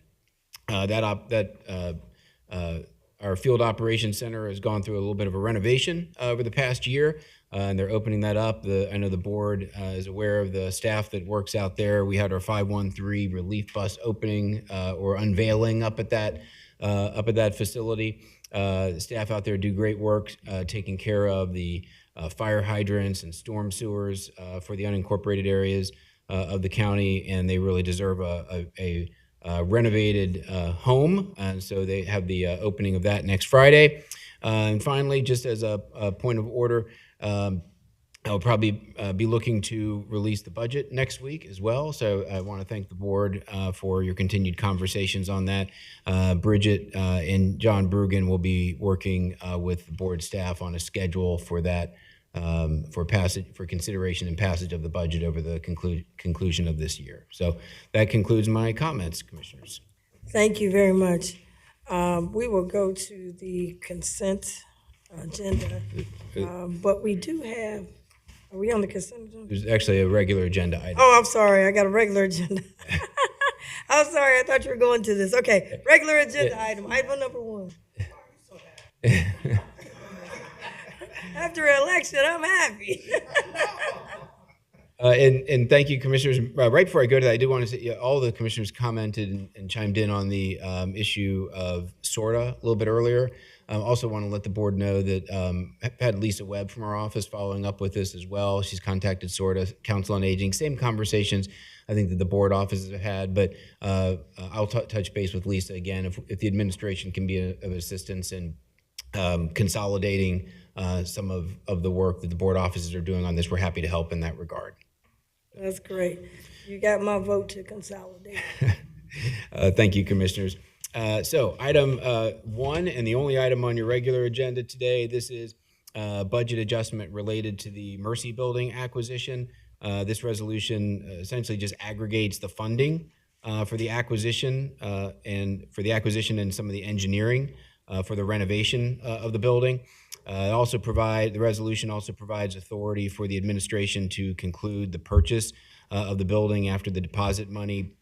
Our field operations center has gone through a little bit of a renovation over the past year, and they're opening that up. I know the board is aware of the staff that works out there. We had our 513 relief bus opening or unveiling up at that facility. The staff out there do great work taking care of the fire hydrants and storm sewers for the unincorporated areas of the county, and they really deserve a renovated home, and so they have the opening of that next Friday. And finally, just as a point of order, I'll probably be looking to release the budget next week as well. So I want to thank the board for your continued conversations on that. Bridget and John Brugan will be working with the board staff on a schedule for that, for consideration and passage of the budget over the conclusion of this year. So that concludes my comments, commissioners. Thank you very much. We will go to the consent agenda, but we do have, are we on the consent agenda? There's actually a regular agenda item. Oh, I'm sorry, I got a regular agenda. I'm sorry, I thought you were going to this. Okay, regular agenda item number 1. After an election, I'm happy. And thank you, commissioners. Right before I go to that, I do want to say all the commissioners commented and chimed in on the issue of SORTA a little bit earlier. I also want to let the board know that I've had Lisa Webb from our office following up with this as well. She's contacted SORTA, Council on Aging, same conversations I think that the board offices have had, but I'll touch base with Lisa again if the administration can be of assistance in consolidating some of the work that the board offices are doing on this. We're happy to help in that regard. That's great. You got my vote to consolidate. Thank you, commissioners. So item 1, and the only item on your regular agenda today, this is budget adjustment related to the Mercy Building acquisition. This resolution essentially just aggregates the funding for the acquisition and some of the engineering for the renovation of the building. The resolution also provides authority for the administration to conclude the purchase of the building after the deposit money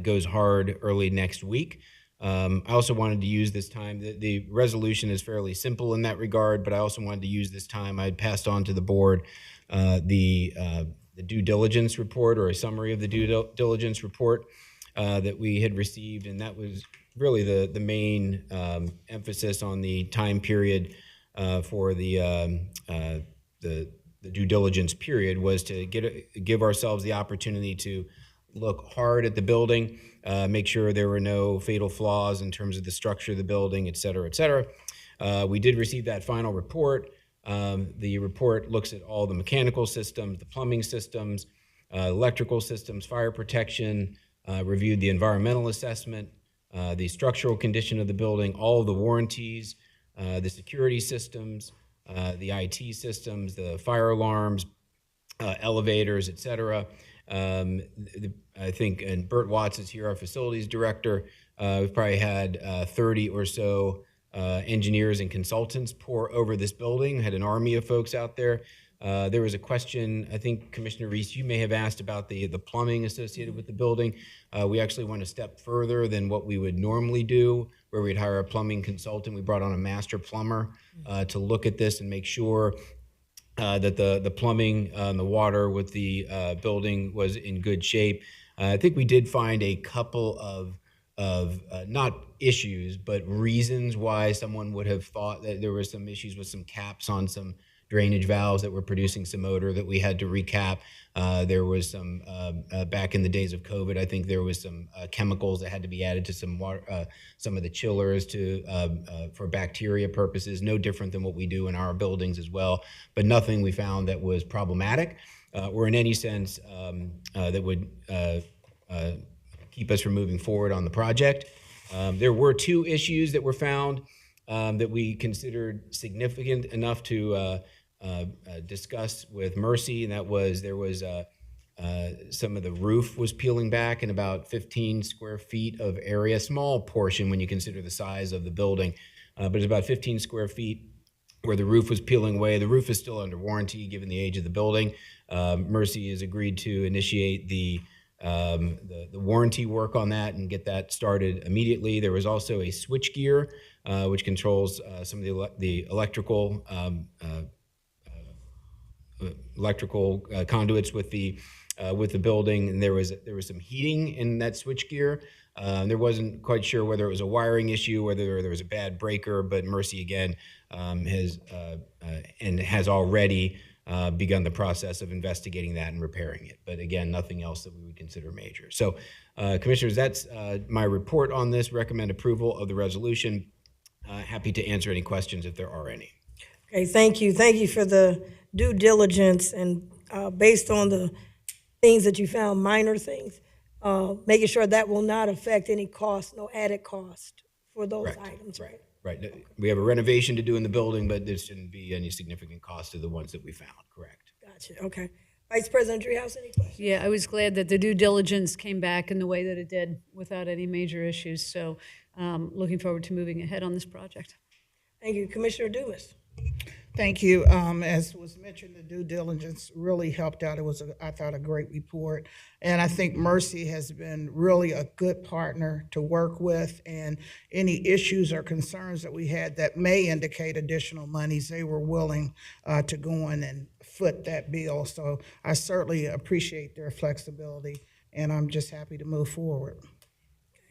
goes hard early next week. I also wanted to use this time, the resolution is fairly simple in that regard, but I also wanted to use this time, I had passed on to the board the due diligence report, or a summary of the due diligence report that we had received, and that was really the main emphasis on the time period for the due diligence period was to give ourselves the opportunity to look hard at the building, make sure there were no fatal flaws in terms of the structure of the building, et cetera, et cetera. We did receive that final report. The report looks at all the mechanical systems, the plumbing systems, electrical systems, fire protection, reviewed the environmental assessment, the structural condition of the building, all of the warranties, the security systems, the IT systems, the fire alarms, elevators, et cetera. I think, and Bert Watts is here, our facilities director. We've probably had 30 or so engineers and consultants pour over this building, had an army of folks out there. There was a question, I think, Commissioner Reese, you may have asked about the plumbing associated with the building. We actually went a step further than what we would normally do, where we'd hire a plumbing consultant. We brought on a master plumber to look at this and make sure that the plumbing and the water with the building was in good shape. I think we did find a couple of not issues, but reasons why someone would have thought that there was some issues with some caps on some drainage valves that were producing some odor that we had to recap. There was some, back in the days of COVID, I think there was some chemicals that had to be added to some water, some of the chillers for bacteria purposes, no different than what we do in our buildings as well, but nothing we found that was problematic or in any sense that would keep us from moving forward on the project. There were 2 issues that were found that we considered significant enough to discuss with Mercy, and that was there was some of the roof was peeling back in about 15 square feet of area, small portion when you consider the size of the building, but it's about 15 square feet where the roof was peeling away. The roof is still under warranty given the age of the building. Mercy has agreed to initiate the warranty work on that and get that started immediately. There was also a switch gear which controls some of the electrical conduits with the building, and there was some heating in that switch gear. There wasn't quite sure whether it was a wiring issue, whether there was a bad breaker, but Mercy again has already begun the process of investigating that and repairing it. But again, nothing else that we would consider major. So, Commissioners, that's my report on this. Recommend approval of the resolution. Happy to answer any questions if there are any. Okay, thank you. Thank you for the due diligence and based on the things that you found, minor things, making sure that will not affect any cost, no added cost for those items, right? Right. We have a renovation to do in the building, but there shouldn't be any significant cost to the ones that we found. Correct. Gotcha. Okay. Vice President Treehouse, any questions? Yeah, I was glad that the due diligence came back in the way that it did without any major issues. So looking forward to moving ahead on this project. Thank you. Commissioner Dumas. Thank you. As was mentioned, the due diligence really helped out. It was, I thought, a great report. And I think Mercy has been really a good partner to work with. And any issues or concerns that we had that may indicate additional monies, they were willing to go in and foot that bill. So I certainly appreciate their flexibility, and I'm just happy to move forward.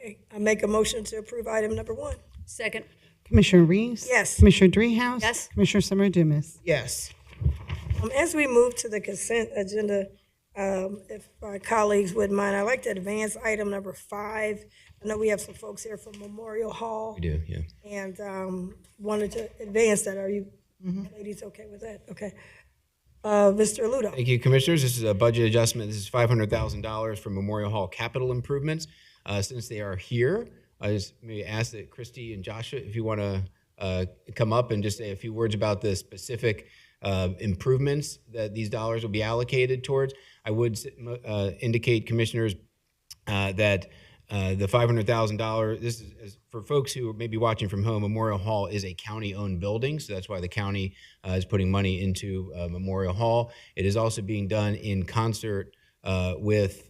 Okay. I make a motion to approve item number 1. Second. Commissioner Reese? Yes. Commissioner Dreehouse? Yes. Commissioner Summer Dumas? Yes. As we move to the consent agenda, if my colleagues wouldn't mind, I'd like to advance item number 5. I know we have some folks here from Memorial Hall. We do, yeah. And wanted to advance that. Are you ladies okay with that? Okay. Mr. Ludo. Thank you, Commissioners. This is a budget adjustment. This is $500,000 for Memorial Hall capital improvements. Since they are here, I just maybe ask that Christy and Joshua, if you want to come up and just say a few words about the specific improvements that these dollars will be allocated towards. I would indicate, Commissioners, that the $500,000, this is for folks who may be watching from home, Memorial Hall is a county-owned building, so that's why the county is putting money into Memorial Hall. It is also being done in concert with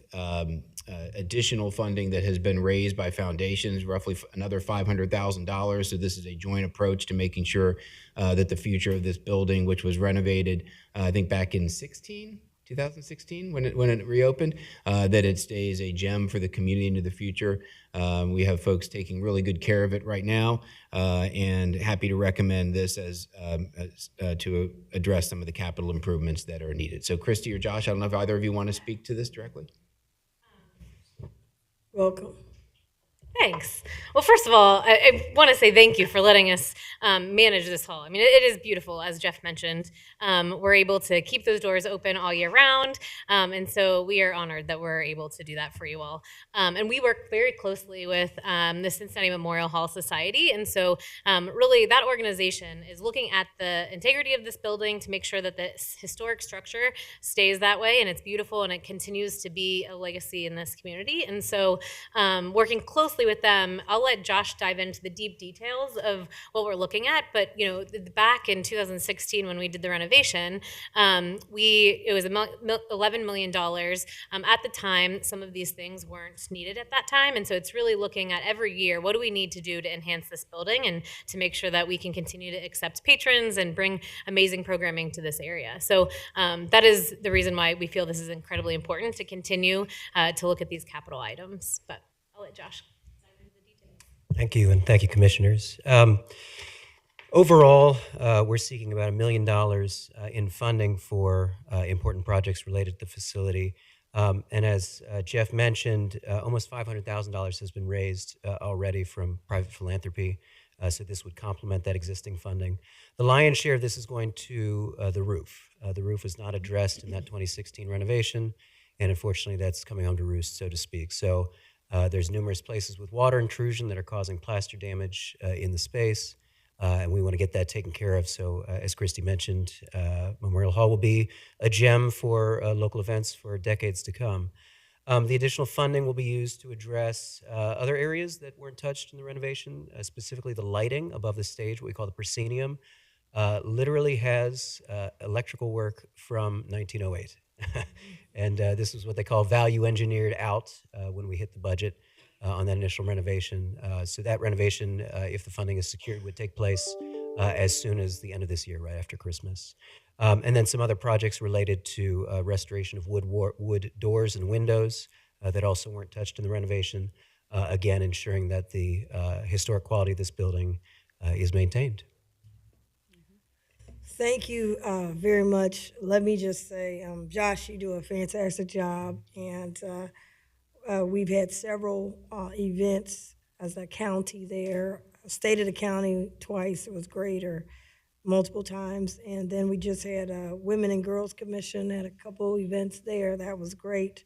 additional funding that has been raised by foundations, roughly another $500,000. So this is a joint approach to making sure that the future of this building, which was renovated, I think back in 2016, when it reopened, that it stays a gem for the community into the future. We have folks taking really good care of it right now, and happy to recommend this as to address some of the capital improvements that are needed. So Christy or Josh, I don't know if either of you want to speak to this directly. Welcome. Thanks. Well, first of all, I want to say thank you for letting us manage this hall. I mean, it is beautiful, as Jeff mentioned. We're able to keep those doors open all year round, and so we are honored that we're able to do that for you all. And we work very closely with the Cincinnati Memorial Hall Society, and so really that organization is looking at the integrity of this building to make sure that this historic structure stays that way, and it's beautiful, and it continues to be a legacy in this community. And so working closely with them, I'll let Josh dive into the deep details of what we're looking at. But you know, back in 2016 when we did the renovation, it was $11 million. At the time, some of these things weren't needed at that time, and so it's really looking at every year what do we need to do to enhance this building and to make sure that we can continue to accept patrons and bring amazing programming to this area. So that is the reason why we feel this is incredibly important to continue to look at these capital items. But I'll let Josh. Thank you, and thank you, commissioners. Overall, we're seeking about $1 million in funding for important projects related to the facility. And as Jeff mentioned, almost $500,000 has been raised already from private philanthropy. So this would complement that existing funding. The lion's share of this is going to the roof. The roof was not addressed in that 2016 renovation, and unfortunately that's coming home to roost, so to speak. So there's numerous places with water intrusion that are causing plaster damage in the space. And we want to get that taken care of. So as Christy mentioned, Memorial Hall will be a gem for local events for decades to come. The additional funding will be used to address other areas that weren't touched in the renovation, specifically the lighting above the stage, what we call the proscenium, literally has electrical work from 1908. And this is what they call value engineered out when we hit the budget on that initial renovation. So that renovation, if the funding is secured, would take place as soon as the end of this year, right after Christmas. And then some other projects related to restoration of wood doors and windows that also weren't touched in the renovation. Again, ensuring that the historic quality of this building is maintained. Thank you very much. Let me just say, Josh, you do a fantastic job, and we've had several events as a county there. State of the county twice, it was great, or multiple times. And then we just had a Women and Girls Commission at a couple events there. That was great.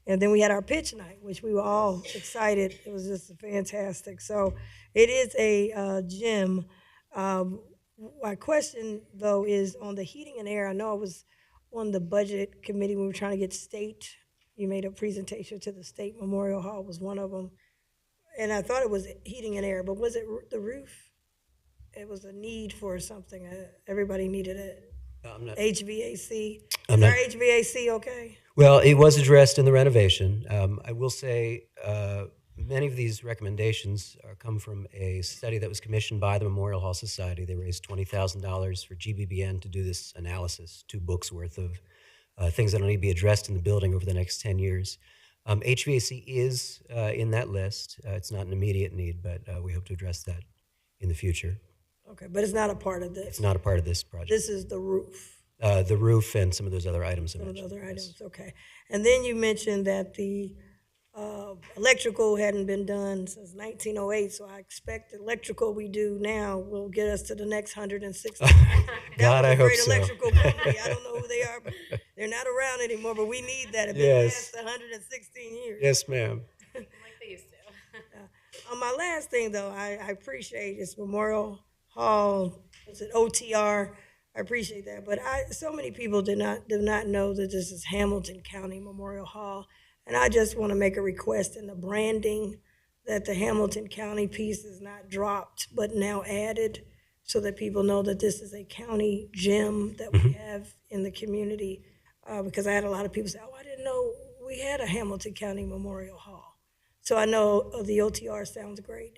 And then we had our pitch night, which we were all excited. It was just fantastic. So it is a gym. My question, though, is on the heating and air. I know I was on the budget committee when we were trying to get state. You made a presentation to the state. Memorial Hall was one of them. And I thought it was heating and air, but was it the roof? It was a need for something. Everybody needed it. HVAC. Is our HVAC okay? Well, it was addressed in the renovation. I will say many of these recommendations come from a study that was commissioned by the Memorial Hall Society. They raised $20,000 for GBBN to do this analysis, 2 books worth of things that will need to be addressed in the building over the next 10 years. HVAC is in that list. It's not an immediate need, but we hope to address that in the future. Okay, but it's not a part of this. It's not a part of this project. This is the roof. The roof and some of those other items. Some of the other items, okay. And then you mentioned that the electrical hadn't been done since 1908, so I expect the electrical we do now will get us to the next 160. God, I hope so. Great electrical company. I don't know who they are, but they're not around anymore, but we need that. It's been past 116 years. Yes, ma'am. Like they used to. On my last thing, though, I appreciate it's Memorial Hall, is it OTR? I appreciate that, but so many people do not know that this is Hamilton County Memorial Hall. And I just want to make a request in the branding that the Hamilton County piece is not dropped, but now added, so that people know that this is a county gym that we have in the community. Because I had a lot of people say, "Oh, I didn't know we had a Hamilton County Memorial Hall." So I know the OTR sounds great.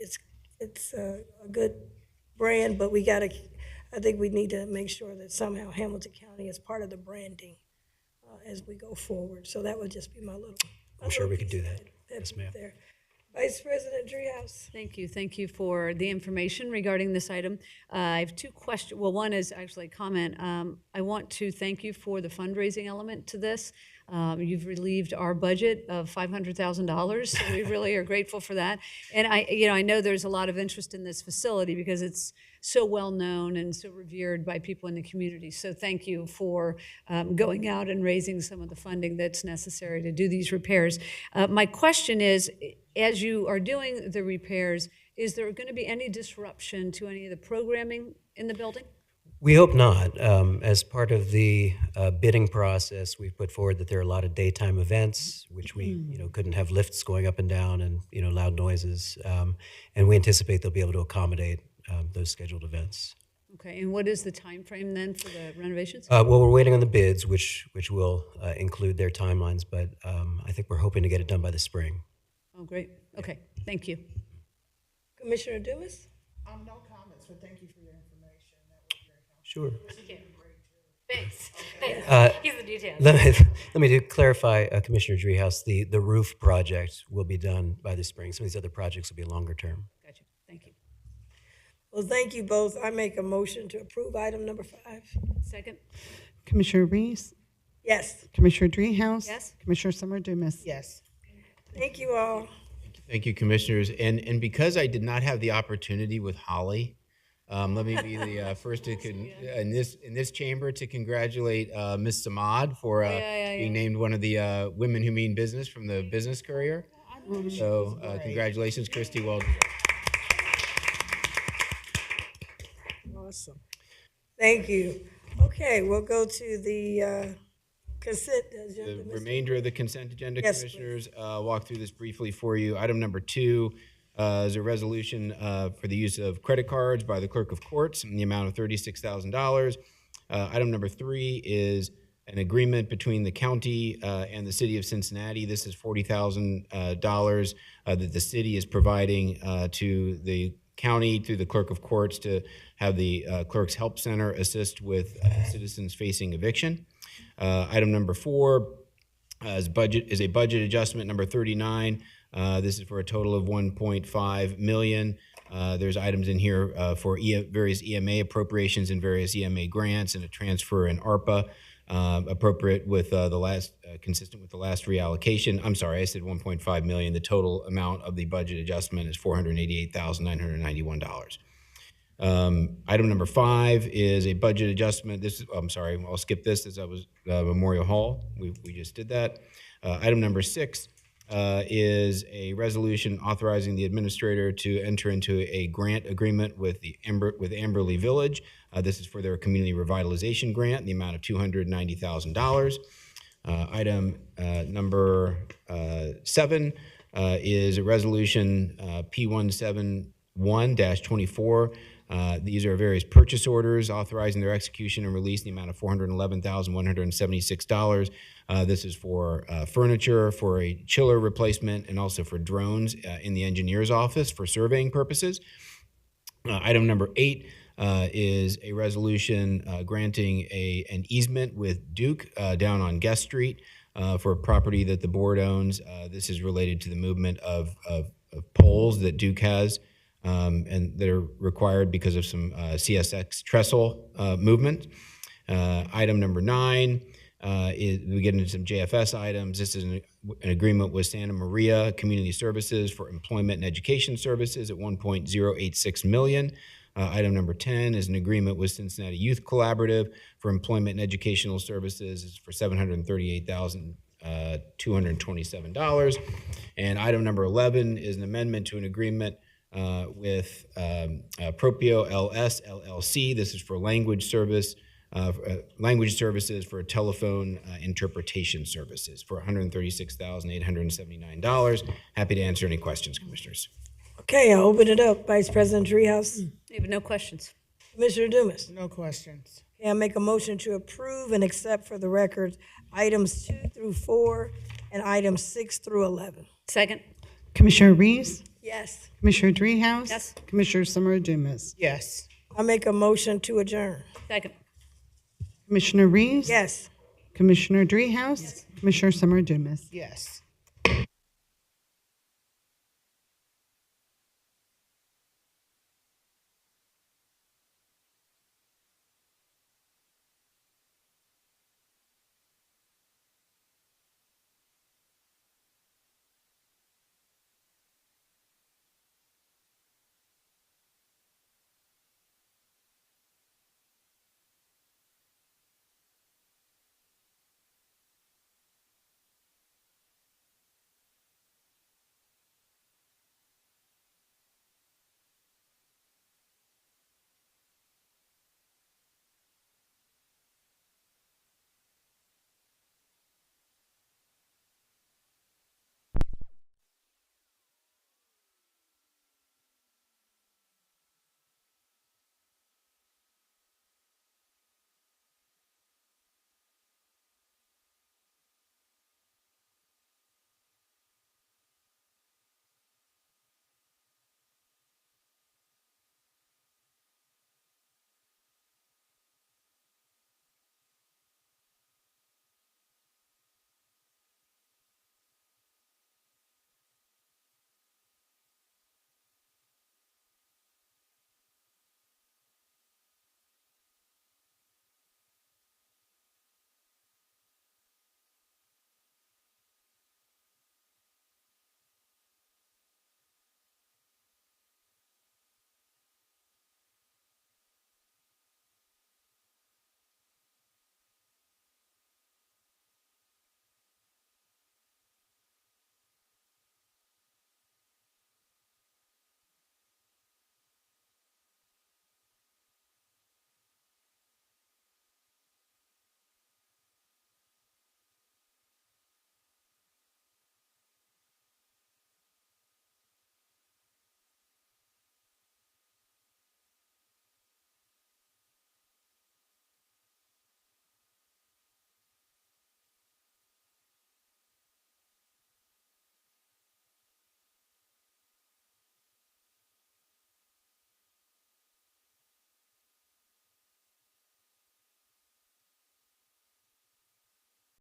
It's a good brand, but I think we need to make sure that somehow Hamilton County is part of the branding as we go forward. So that would just be my little. I'm sure we could do that. Yes, ma'am. There. Vice President Driehaus. Thank you. Thank you for the information regarding this item. I have 2 questions. Well, one is actually a comment. I want to thank you for the fundraising element to this. You've relieved our budget of $500,000, so we really are grateful for that. And I know there's a lot of interest in this facility because it's so well known and so revered by people in the community. So thank you for going out and raising some of the funding that's necessary to do these repairs. My question is, as you are doing the repairs, is there going to be any disruption to any of the programming in the building? We hope not. As part of the bidding process, we've put forward that there are a lot of daytime events, which we couldn't have lifts going up and down and loud noises, and we anticipate they'll be able to accommodate those scheduled events. Okay, and what is the time frame then for the renovations? Well, we're waiting on the bids, which will include their timelines, but I think we're hoping to get it done by the spring. Oh, great. Okay, thank you. Commissioner Dumas? No comments, but thank you for your information. That was very helpful. Sure. Thanks. Thanks. He's the details. Let me clarify, Commissioner Driehaus, the roof project will be done by the spring. Some of these other projects will be longer term. Gotcha. Well, thank you both. I make a motion to approve item number 5. Second? Commissioner Reese, Yes, Commissioner Dreehouse. Yes. Commissioner Summer Dumas. Yes. thank you all. Thank you, commissioners. And because I did not have the opportunity with Holly, let me be the first to in this chamber to congratulate Ms. Samad for being named one of the women who mean business from the Business Courier. So congratulations, Christy. Well deserved. Awesome. Thank you. Okay, we'll go to the consent agenda. The remainder of the consent agenda, Yes, commissioners, walk through this briefly for you. Item number 2 is a resolution for the use of credit cards by the clerk of courts in the amount of $36,000. Item number 3 is an agreement between the county and the city of Cincinnati. This is $40,000 that the city is providing to the county through the clerk of courts to have the Clerk's Help Center assist with citizens facing eviction. Item number 4 is a budget adjustment number 39. This is for a total of $1.5 million. There's items in here for various EMA appropriations and various EMA grants and a transfer in ARPA appropriate with consistent with the last reallocation. I'm sorry, I said 1.5 million. The total amount of the budget adjustment is $488,991. Item number 5 is a budget adjustment. I'm sorry, I'll skip this as I was Memorial Hall. We just did that. Item number 6 is a resolution authorizing the administrator to enter into a grant agreement with Amberley Village. This is for their community revitalization grant in the amount of $290,000. Item number 7 is a resolution P171-24. These are various purchase orders authorizing their execution and release in the amount of $411,176. This is for furniture, for a chiller replacement, and also for drones in the engineer's office for surveying purposes. Item number 8 is a resolution granting an easement with Duke down on Guest Street for a property that the board owns. This is related to the movement of poles that Duke has and that are required because of some CSX trestle movement. Item number 9 is we get into some JFS items. This is an agreement with Santa Maria Community Services for employment and education services at $1.086 million. Item number 10 is an agreement with Cincinnati Youth Collaborative for employment and educational services. It's for $738,227. And item number 11 is an amendment to an agreement with Propio LS LLC. This is for language services for telephone interpretation services for $136,879. Happy to answer any questions, commissioners. Okay, I'll open it up. Vice President Dreehouse. I have no questions. Commissioner Dumas. No questions. Okay, I make a motion to approve and accept for the record items 2 through 4 and items 6 through 11. Second? Commissioner Reese, Yes. Commissioner Dreehouse. Yes. Commissioner Summer Dumas. Yes. I make a motion to adjourn. Second? Commissioner Reese. Yes. Commissioner Dreehouse. Commissioner Summer Dumas. Yes.